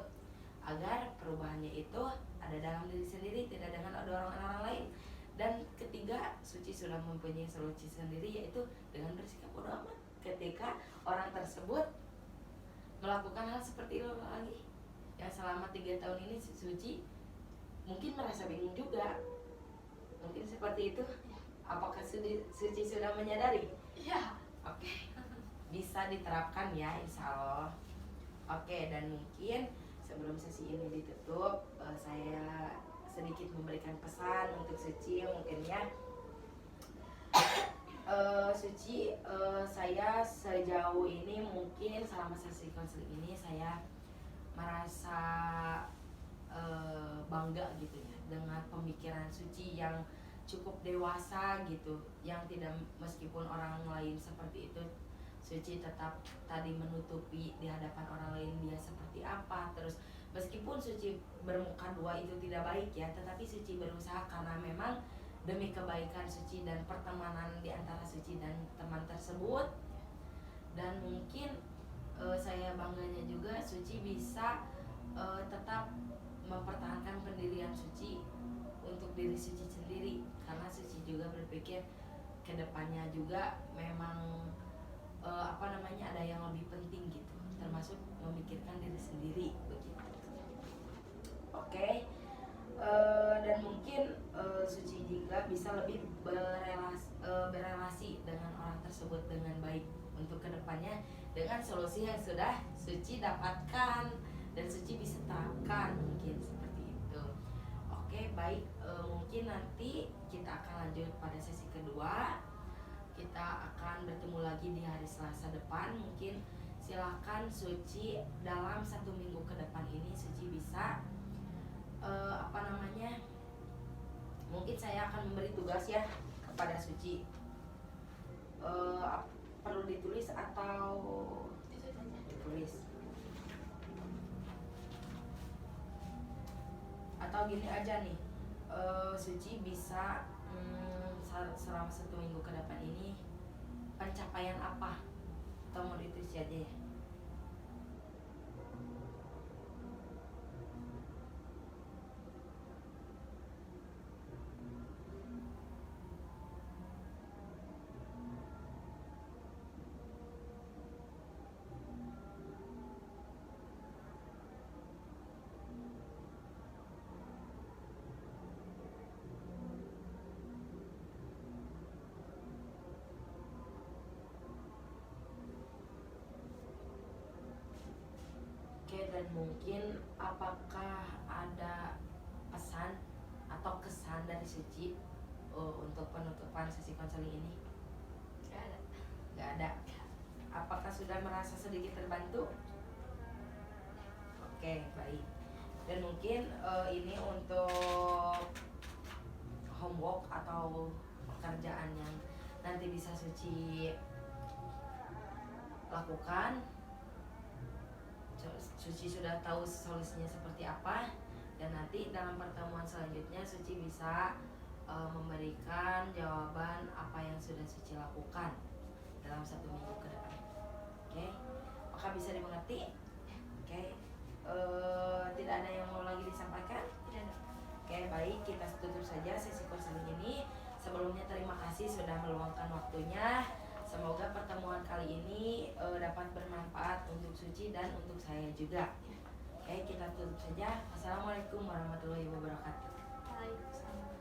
agar perubahannya itu ada dalam diri sendiri, tidak dengan ada orang-orang lain. Dan ketiga, Suci sudah mempunyai solusi sendiri, yaitu dengan bersikap bodo amat ketika orang tersebut melakukan hal seperti itu lagi. Yang selama 3 tahun ini Suci mungkin merasa bingung juga. Mungkin seperti itu. Apakah Suci sudah menyadari? Iya. Oke. Bisa diterapkan ya, insya Allah. Oke, dan mungkin sebelum sesi ini ditutup, saya sedikit memberikan pesan untuk Suci mungkin ya. Suci, saya sejauh ini mungkin selama sesi konseling ini saya merasa bangga gitu ya dengan pemikiran Suci yang cukup dewasa gitu, yang tidak, meskipun orang lain seperti itu, Suci tetap tadi menutupi di hadapan orang lain dia seperti apa. Terus meskipun Suci bermuka dua itu tidak baik ya, tetapi Suci berusaha karena memang demi kebaikan Suci dan pertemanan di antara Suci dan teman tersebut. Dan mungkin saya bangganya juga Suci bisa tetap mempertahankan pendirian Suci untuk diri Suci sendiri, karena Suci juga berpikir kedepannya juga memang ada yang lebih penting gitu, termasuk memikirkan diri sendiri begitu. Oke. Dan mungkin Suci juga bisa lebih berelasi dengan orang tersebut dengan baik untuk kedepannya dengan solusi yang sudah Suci dapatkan dan Suci bisa terapkan, mungkin seperti itu. Oke, baik, mungkin nanti kita akan lanjut pada sesi kedua. Kita akan bertemu lagi di hari Selasa depan. Mungkin silahkan Suci dalam 1 minggu ke depan ini Suci bisa mungkin saya akan memberi tugas ya kepada Suci. Perlu ditulis atau ditulis? Atau gini aja nih, Suci bisa selama 1 minggu ke depan ini pencapaian apa, atau mau ditulis aja ya? Oke, dan mungkin apakah ada pesan atau kesan dari Suci untuk penutupan sesi konseling ini? Gak ada. Gak ada. Apakah sudah merasa sedikit terbantu? Oke, baik. Dan mungkin ini untuk homework atau pekerjaan yang nanti bisa Suci lakukan. Suci sudah tahu solusinya seperti apa, dan nanti dalam pertemuan selanjutnya Suci bisa memberikan jawaban apa yang sudah Suci lakukan dalam 1 minggu ke depan. Oke, apakah bisa dimengerti? Oke, tidak ada yang mau lagi disampaikan? Tidak ada. Oke, baik, kita tutup saja sesi konseling ini. Sebelumnya terima kasih sudah meluangkan waktunya. Semoga pertemuan kali ini dapat bermanfaat untuk Suci dan untuk saya juga. Oke, kita tutup saja. Assalamualaikum warahmatullahi wabarakatuh. Waalaikumsalam.